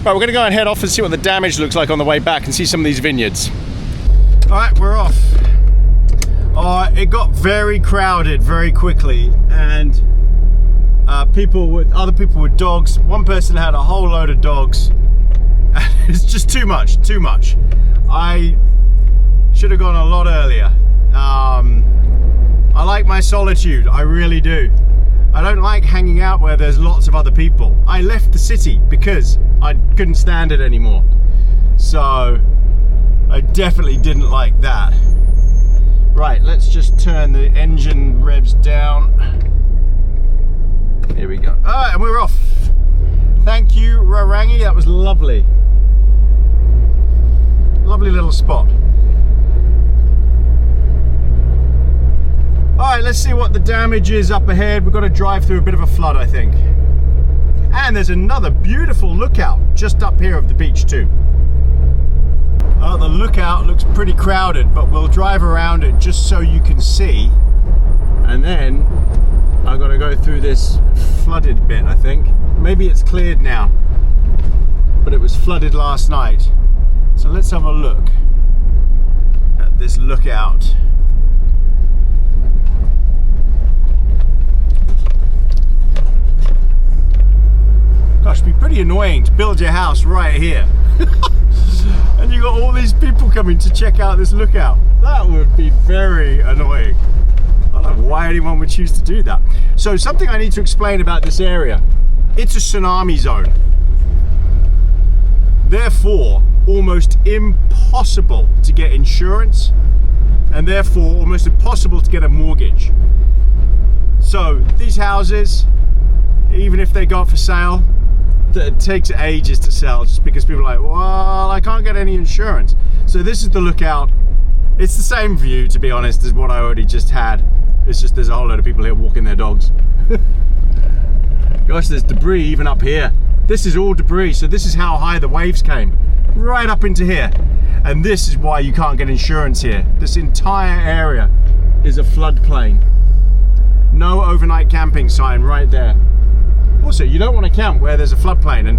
Right, we're going to go and head off and see what the damage looks like on the way back and see some of these vineyards. All right, we're off. It got very crowded very quickly, and other people with dogs. One person had a whole load of dogs. It's just too much. I should have gone a lot earlier. I like my solitude, I really do. I don't like hanging out where there's lots of other people. I left the city because I couldn't stand it anymore. So I definitely didn't like that. Right, let's just turn the engine revs down. Here we go. All right, and we're off. Thank you, Rarangi, that was lovely. Lovely little spot. Alright, let's see what the damage is up ahead. We've got to drive through a bit of a flood, I think. And there's another beautiful lookout just up here of the beach too. The lookout looks pretty crowded, but we'll drive around it just so you can see. And then I've got to go through this flooded bit, I think. Maybe it's cleared now, but it was flooded last night. So let's have a look at this lookout. Gosh, it'd be pretty annoying to build your house right here. And you got all these people coming to check out this lookout. That would be very annoying. I don't know why anyone would choose to do that. So something I need to explain about this area. It's a tsunami zone. Therefore, almost impossible to get insurance, and therefore almost impossible to get a mortgage. So these houses, even if they go up for sale, it takes ages to sell just because people are like, well, I can't get any insurance. So this is the lookout. It's the same view, to be honest, as what I already just had. It's just there's a whole load of people here walking their dogs. Gosh, there's debris even up here. This is all debris, so this is how high the waves came. Right up into here. And this is why you can't get insurance here. This entire area is a floodplain. No overnight camping sign right there. Also, you don't want to camp where there's a floodplain, and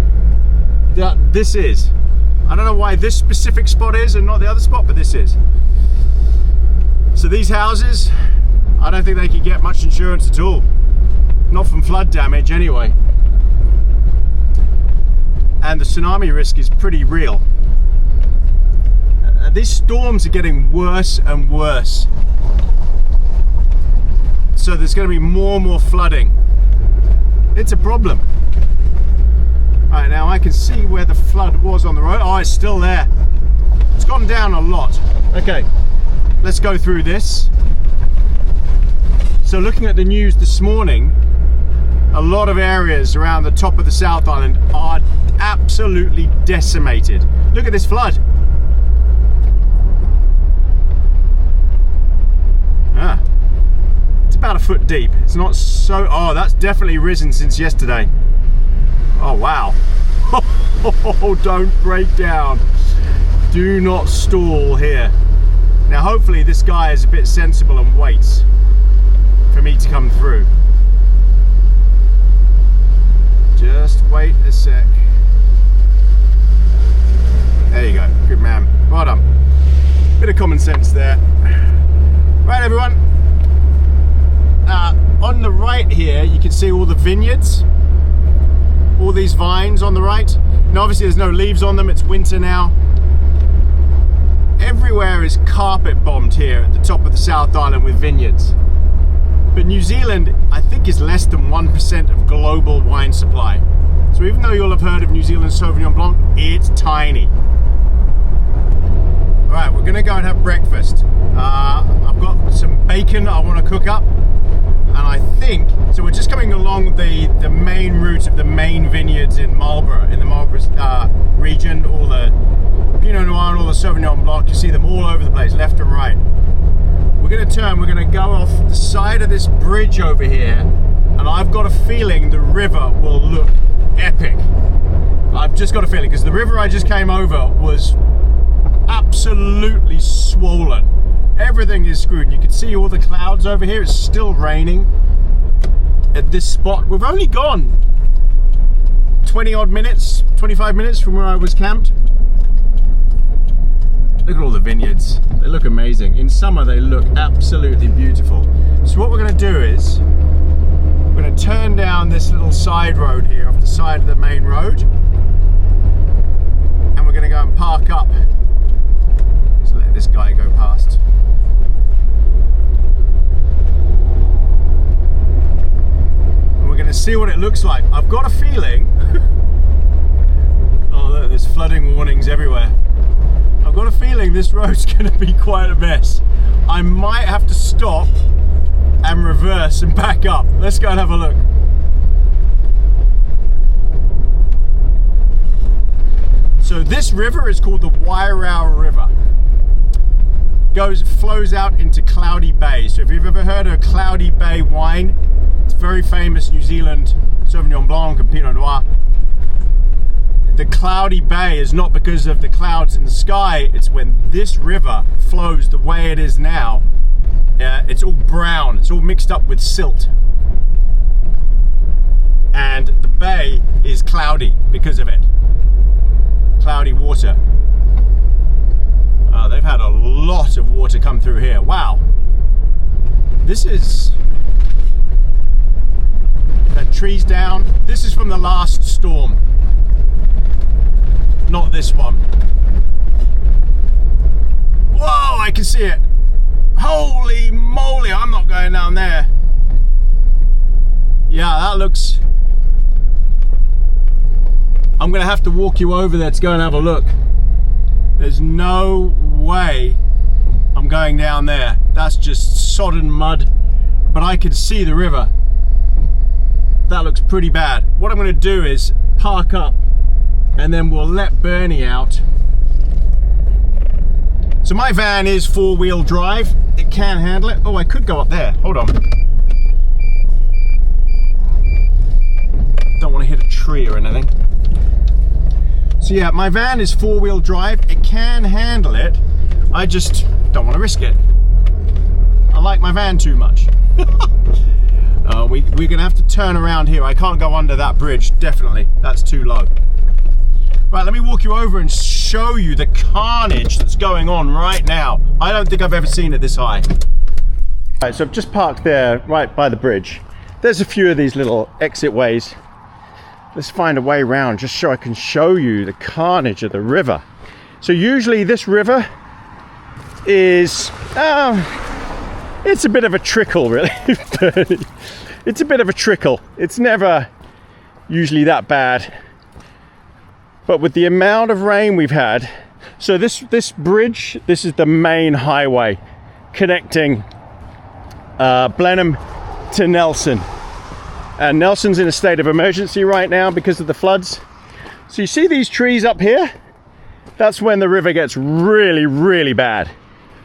this is. I don't know why this specific spot is and not the other spot, but this is. So these houses, I don't think they can get much insurance at all. Not from flood damage anyway. And the tsunami risk is pretty real. These storms are getting worse and worse. So there's going to be more and more flooding. It's a problem. Alright, now I can see where the flood was on the road. Oh, it's still there. It's gone down a lot. Okay, let's go through this. So looking at the news this morning, a lot of areas around the top of the South Island are absolutely decimated. Look at this flood. It's about a foot deep. It's not so, oh, that's definitely risen since yesterday. Oh, wow. Oh, don't break down. Do not stall here. Now, hopefully this guy is a bit sensible and waits for me to come through. Just wait a sec. There you go. Good man. Well done. Bit of common sense there. Right, everyone. On the right here, you can see all the vineyards. All these vines on the right. Now, obviously, there's no leaves on them. It's winter now. everywhere is carpet bombed here at the top of the South Island with vineyards. But New Zealand, I think, is less than 1% of global wine supply. So even though you'll have heard of New Zealand Sauvignon Blanc, it's tiny. All right, we're gonna go and have breakfast. I've got some bacon I want to cook up, and I think, so we're just coming along the main route of the main vineyards in Marlborough, in the Marlborough region, all the Pinot Noir and all the Sauvignon Blanc. You see them all over the place, left and right. We're going to turn, we're going to go off the side of this bridge over here, and I've got a feeling the river will look epic. I've just got a feeling, because the river I just came over was absolutely swollen. Everything is screwed, and you can see all the clouds over here. It's still raining at this spot. We've only gone 20 odd minutes, 25 minutes from where I was camped. Look at all the vineyards. They look amazing. In summer, they look absolutely beautiful. So what we're going to do is, we're going to turn down this little side road here, off the side of the main road. And we're going to go and park up. Just let this guy go past. And we're going to see what it looks like. I've got a feeling... oh, look, there's flooding warnings everywhere. I've got a feeling this road's going to be quite a mess. I might have to stop and reverse and back up. Let's go and have a look. So this river is called the Wairau River. Flows out into Cloudy Bay. So if you've ever heard of Cloudy Bay wine, it's very famous New Zealand Sauvignon Blanc and Pinot Noir. The Cloudy Bay is not because of the clouds in the sky, it's when this river flows the way it is now. It's all brown, it's all mixed up with silt. And the bay is cloudy because of it. Cloudy water. They've had a lot of water come through here. Wow. This is... had trees down. This is from the last storm. Not this one. Whoa, I can see it. Holy moly, I'm not going down there. Yeah, that looks... I'm gonna have to walk you over there to go and have a look. There's no way I'm going down there. That's just sodden mud, but I can see the river. That looks pretty bad. What I'm gonna do is park up, and then we'll let Bernie out. So my van is 4-wheel drive. It can handle it. Oh, I could go up there. Hold on. Don't want to hit a tree or anything. So yeah, my van is 4-wheel drive. It can handle it. I just don't want to risk it. I like my van too much. We're gonna have to turn around here. I can't go under that bridge, definitely. That's too low. Right, let me walk you over and show you the carnage that's going on right now. I don't think I've ever seen it this high. Right, so I've just parked there, right by the bridge. There's a few of these little exit ways. Let's find a way around just so I can show you the carnage of the river. So usually this river is, it's a bit of a trickle, really. It's a bit of a trickle. It's never usually that bad. But with the amount of rain we've had, so this bridge, this is the main highway connecting Blenheim to Nelson. And Nelson's in a state of emergency right now because of the floods. So you see these trees up here? That's when the river gets really, really bad.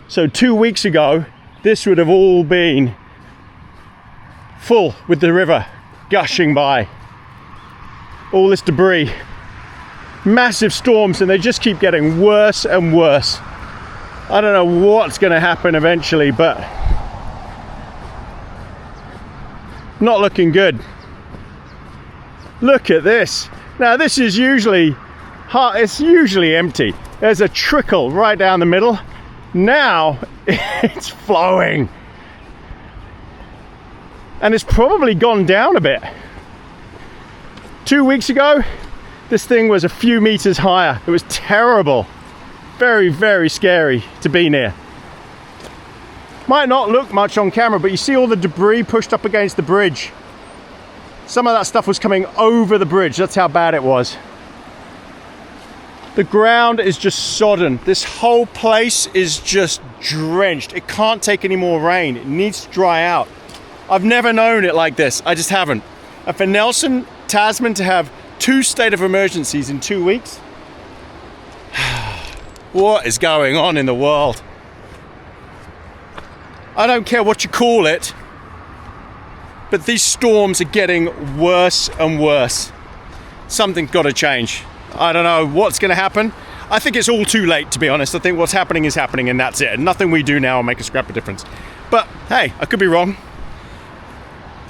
So 2 weeks ago, this would have all been full with the river gushing by. All this debris. Massive storms, and they just keep getting worse and worse. I don't know what's going to happen eventually, but not looking good. Look at this. Now this is usually it's usually empty. There's a trickle right down the middle. Now it's flowing, and it's probably gone down a bit. 2 weeks ago, this thing was a few meters higher. It was terrible. Very, very scary to be near. Might not look much on camera, but you see all the debris pushed up against the bridge. Some of that stuff was coming over the bridge. That's how bad it was. The ground is just sodden. This whole place is just drenched. It can't take any more rain. It needs to dry out. I've never known it like this. I just haven't. And for Nelson, Tasman to have 2 state of emergencies in 2 weeks, what is going on in the world? I don't care what you call it, but these storms are getting worse and worse. Something's got to change. I don't know what's going to happen. I think it's all too late, to be honest. I think what's happening is happening, and that's it. Nothing we do now will make a scrap of difference. But hey, I could be wrong.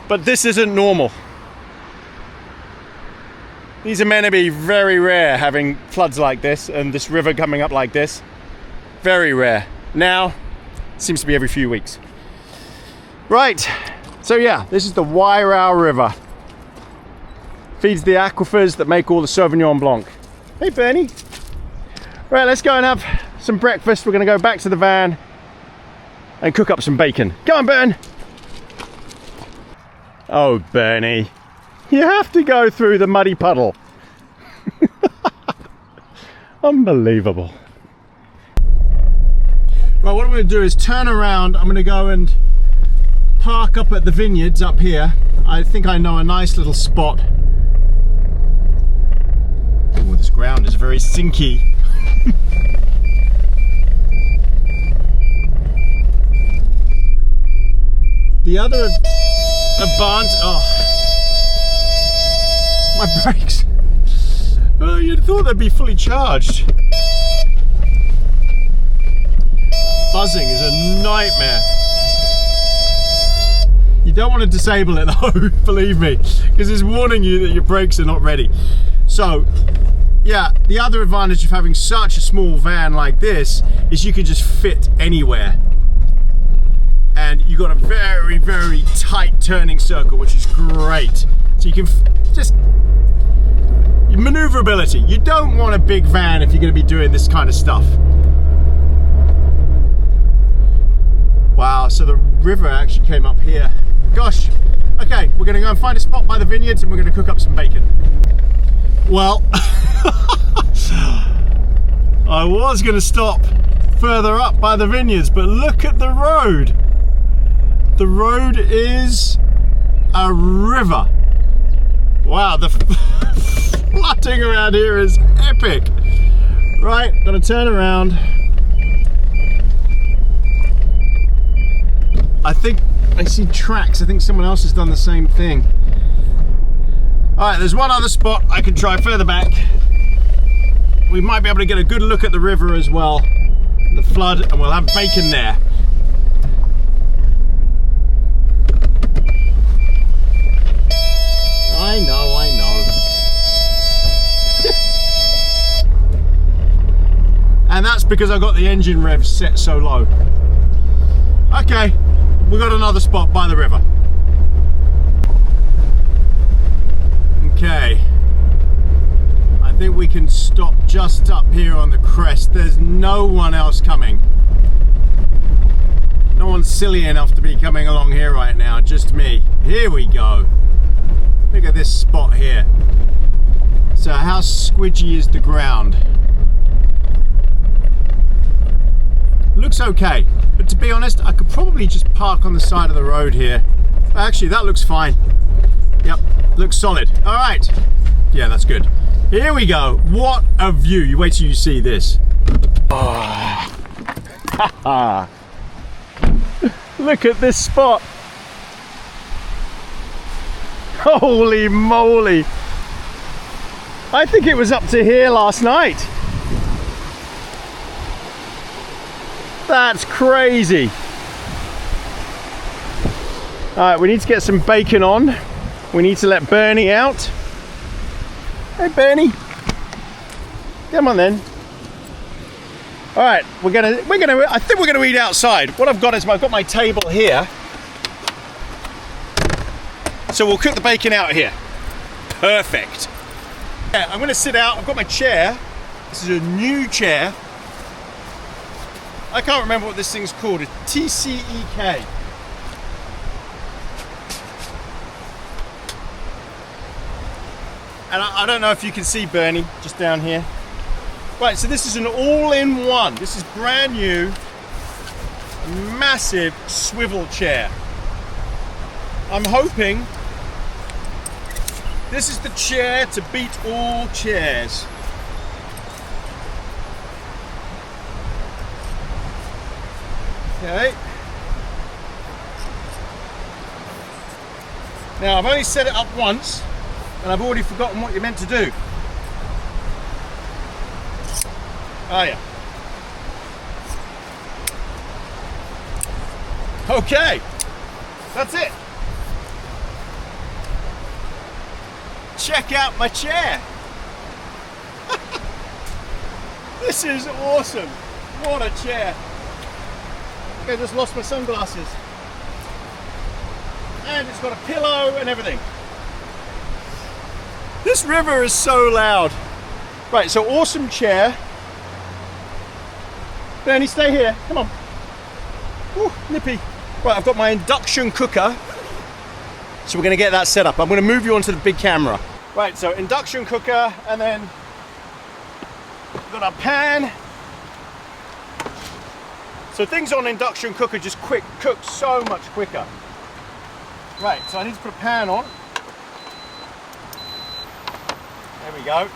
But this isn't normal. These are meant to be very rare, having floods like this and this river coming up like this. Very rare. Now, it seems to be every few weeks. Right, so yeah, this is the Wairau River. Feeds the aquifers that make all the Sauvignon Blanc. Hey Bernie. Right, let's go and have some breakfast. We're gonna go back to the van and cook up some bacon. Go on, Bern. Oh, Bernie. You have to go through the muddy puddle. Unbelievable. Right, what I'm going to do is turn around. I'm going to go and park up at the vineyards up here. I think I know a nice little spot. Oh, this ground is very sinky. The other advantage... Oh. My brakes. Oh, you'd thought they'd be fully charged. Buzzing is a nightmare. You don't want to disable it though, believe me, because it's warning you that your brakes are not ready. So, yeah, the other advantage of having such a small van like this is you can just fit anywhere. And you've got a very, very tight turning circle, which is great. So you can just... Maneuverability. You don't want a big van if you're going to be doing this kind of stuff. Wow, so the river actually came up here. Gosh. Okay, we're going to go and find a spot by the vineyards and we're going to cook up some bacon. Well, I was going to stop further up by the vineyards, but look at the road. The road is a river. Wow, the flooding around here is epic. Right, gonna turn around. I think I see tracks. I think someone else has done the same thing. All right, there's one other spot I can try further back. We might be able to get a good look at the river as well, the flood, and we'll have bacon there. I know. And that's because I got the engine revs set so low. Okay, we got another spot by the river. Okay. I think we can stop just up here on the crest. There's no one else coming. No one's silly enough to be coming along here right now, just me. Here we go. Look at this spot here. So how squidgy is the ground? Looks okay, but to be honest, I could probably just park on the side of the road here. Actually, that looks fine. Yep, looks solid. All right. Yeah, that's good. Here we go. What a view. You wait till you see this. Oh. Look at this spot. Holy moly. I think it was up to here last night. That's crazy. All right, we need to get some bacon on. We need to let Bernie out. Hey, Bernie. Come on then. All right, I think we're gonna eat outside. What I've got is I've got my table here. So we'll cook the bacon out here. Perfect. Yeah, I'm gonna sit out. I've got my chair. This is a new chair. I can't remember what this thing's called. It's TCEK. And I don't know if you can see Bernie just down here. Right, so this is an all-in-one. This is brand new, massive swivel chair. I'm hoping this is the chair to beat all chairs. Okay. Now I've only set it up once and I've already forgotten what you're meant to do. Oh yeah. Okay. That's it. Check out my chair. This is awesome. What a chair. I just lost my sunglasses. And it's got a pillow and everything. This river is so loud. Right, so awesome chair. Bernie, stay here. Come on. Ooh, nippy. Right, I've got my induction cooker. So we're going to get that set up. I'm going to move you onto the big camera. Right, so induction cooker, and then we've got our pan. So things on induction cooker just cook so much quicker. Right, so I need to put a pan on. There we go.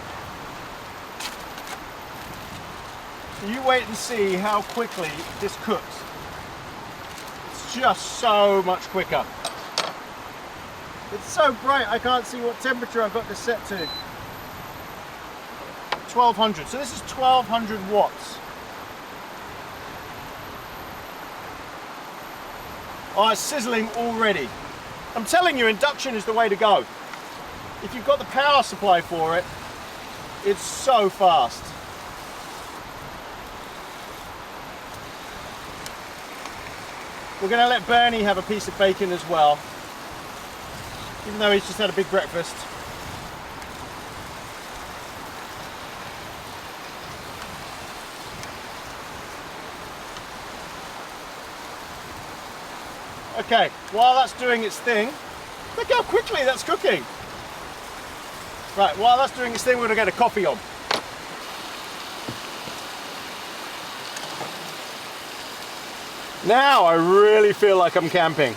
You wait and see how quickly this cooks. It's just so much quicker. It's so bright I can't see what temperature I've got this set to. 1200. So this is 1200 watts. Oh, it's sizzling already. I'm telling you, induction is the way to go. If you've got the power supply for it, it's so fast. We're going to let Bernie have a piece of bacon as well, even though he's just had a big breakfast. Okay, while that's doing its thing, look how quickly that's cooking. Right, while that's doing its thing, we're going to get a coffee on. Now I really feel like I'm camping.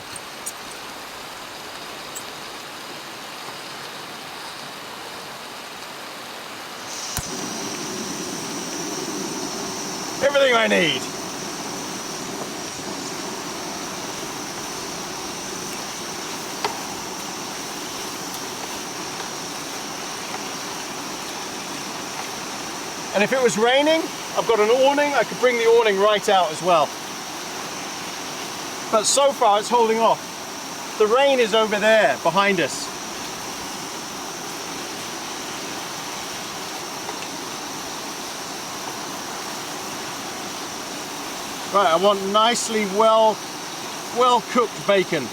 Everything I need. And if it was raining, I've got an awning, I could bring the awning right out as well. But so far it's holding off. The rain is over there behind us. Right, I want nicely well cooked bacon.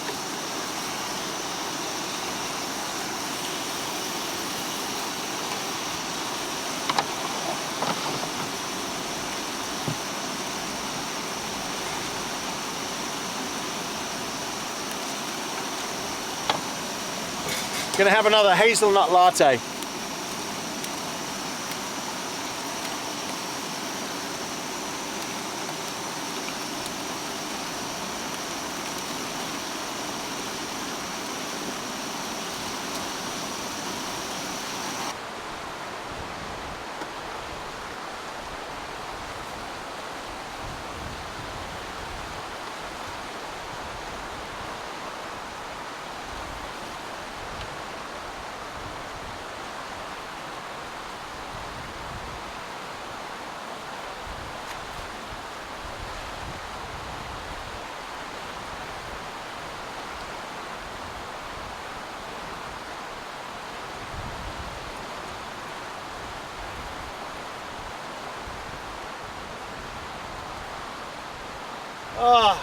Gonna have another hazelnut latte. Ah,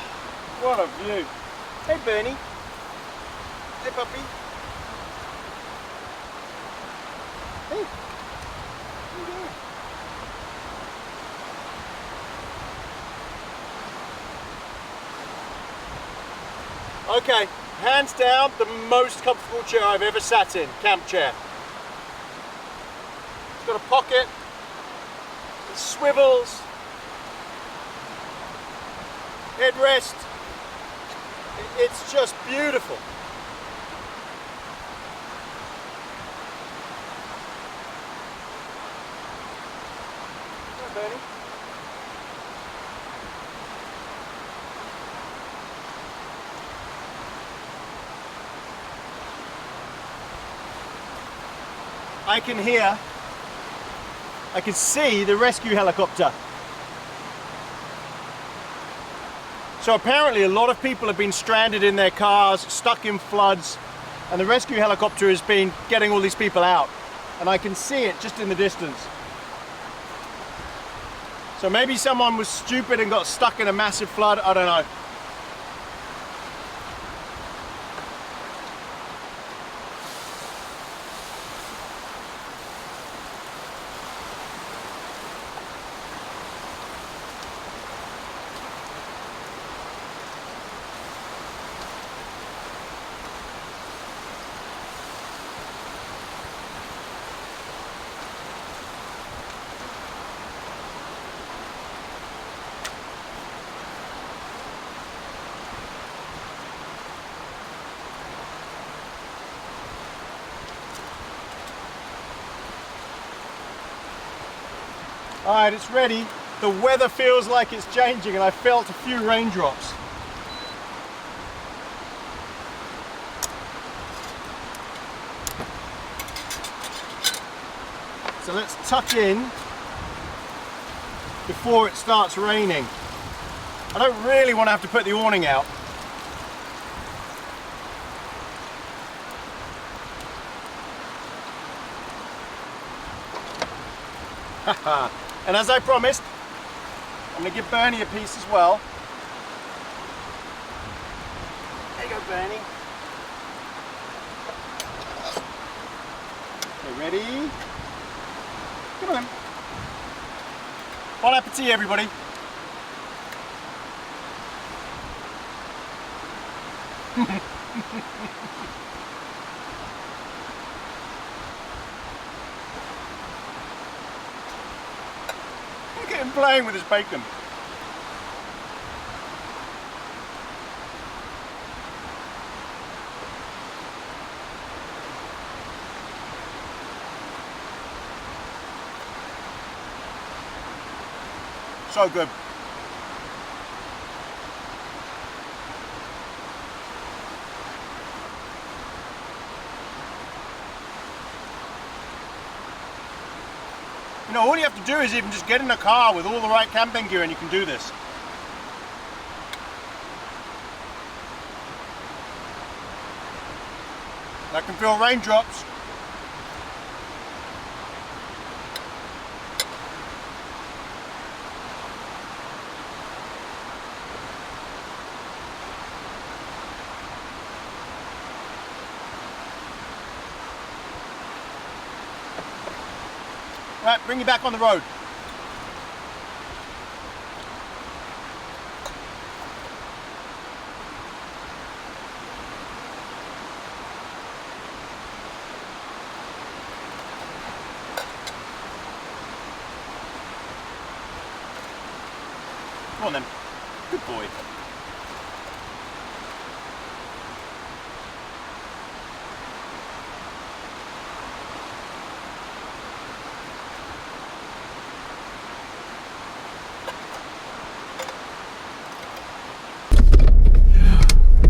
what a view. Hey Bernie. Hey puppy. Hey. What are you Okay, hands down, the most comfortable chair I've ever sat in, camp chair. It's got a pocket, it swivels, headrest, it's just beautiful. Hi, Bernie. I can hear, I can see the rescue helicopter. So apparently a lot of people have been stranded in their cars, stuck in floods, and the rescue helicopter has been getting all these people out. And I can see it just in the distance. So maybe someone was stupid and got stuck in a massive flood, I don't know. All right, it's ready. The weather feels like it's changing and I felt a few raindrops. So let's tuck in before it starts raining. I don't really want to have to put the awning out. And as I promised, I'm going to give Bernie a piece as well. There you go, Bernie. Okay, ready? Come on. Bon appetit, everybody. Look at him playing with his bacon. So good. You know, all you have to do is even just get in a car with all the right camping gear and you can do this. I can feel raindrops. Right, bring you back on the road. Come on then. Good boy.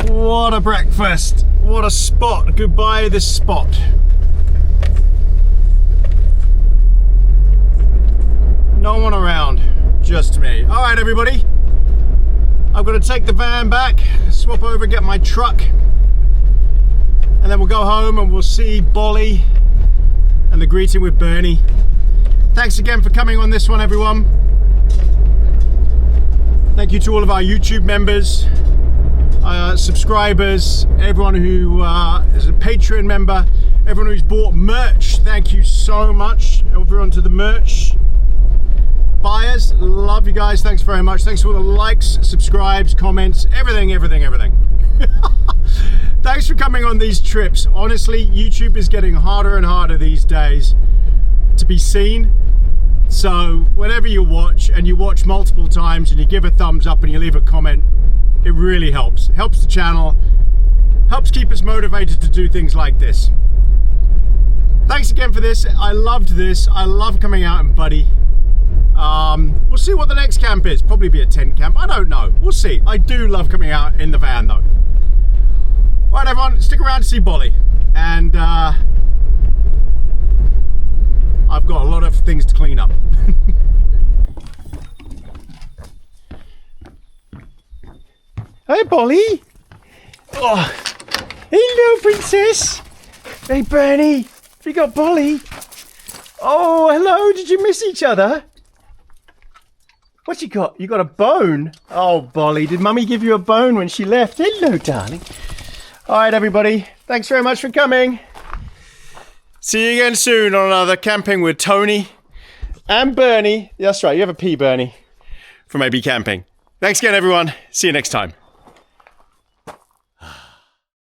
What a breakfast, what a spot, goodbye this spot. No one around, just me. All right everybody, I'm gonna take the van back, swap over, get my truck, and then we'll go home and we'll see Bolly and the greeting with Bernie. Thanks again for coming on this one, everyone. Thank you to all of our YouTube members, subscribers, everyone who is a Patreon member, everyone who's bought merch, thank you so much. Everyone to the merch buyers, love you guys, thanks very much. Thanks for all the likes, subscribes, comments, everything. Thanks for coming on these trips. Honestly, YouTube is getting harder and harder these days to be seen. So whenever you watch, and you watch multiple times, and you give a thumbs up and you leave a comment, it really helps. It helps the channel, helps keep us motivated to do things like this. Thanks again for this. I loved this. I love coming out in Buddy. We'll see what the next camp is. Probably be a tent camp. I don't know. We'll see. I do love coming out in the van though. All right, everyone, stick around to see Bolly. And I've got a lot of things to clean up. Hey, Bolly. Oh, hello, princess. Hey, Bernie. We got Bolly. Oh, hello. Did you miss each other? What you got? You got a bone? Oh, Bolly. Did Mummy give you a bone when she left? Hello, darling. All right, everybody. Thanks very much for coming. See you again soon on another Camping with Tony and Bernie. That's right. You have a P, Bernie, from AB Camping. Thanks again, everyone. See you next time.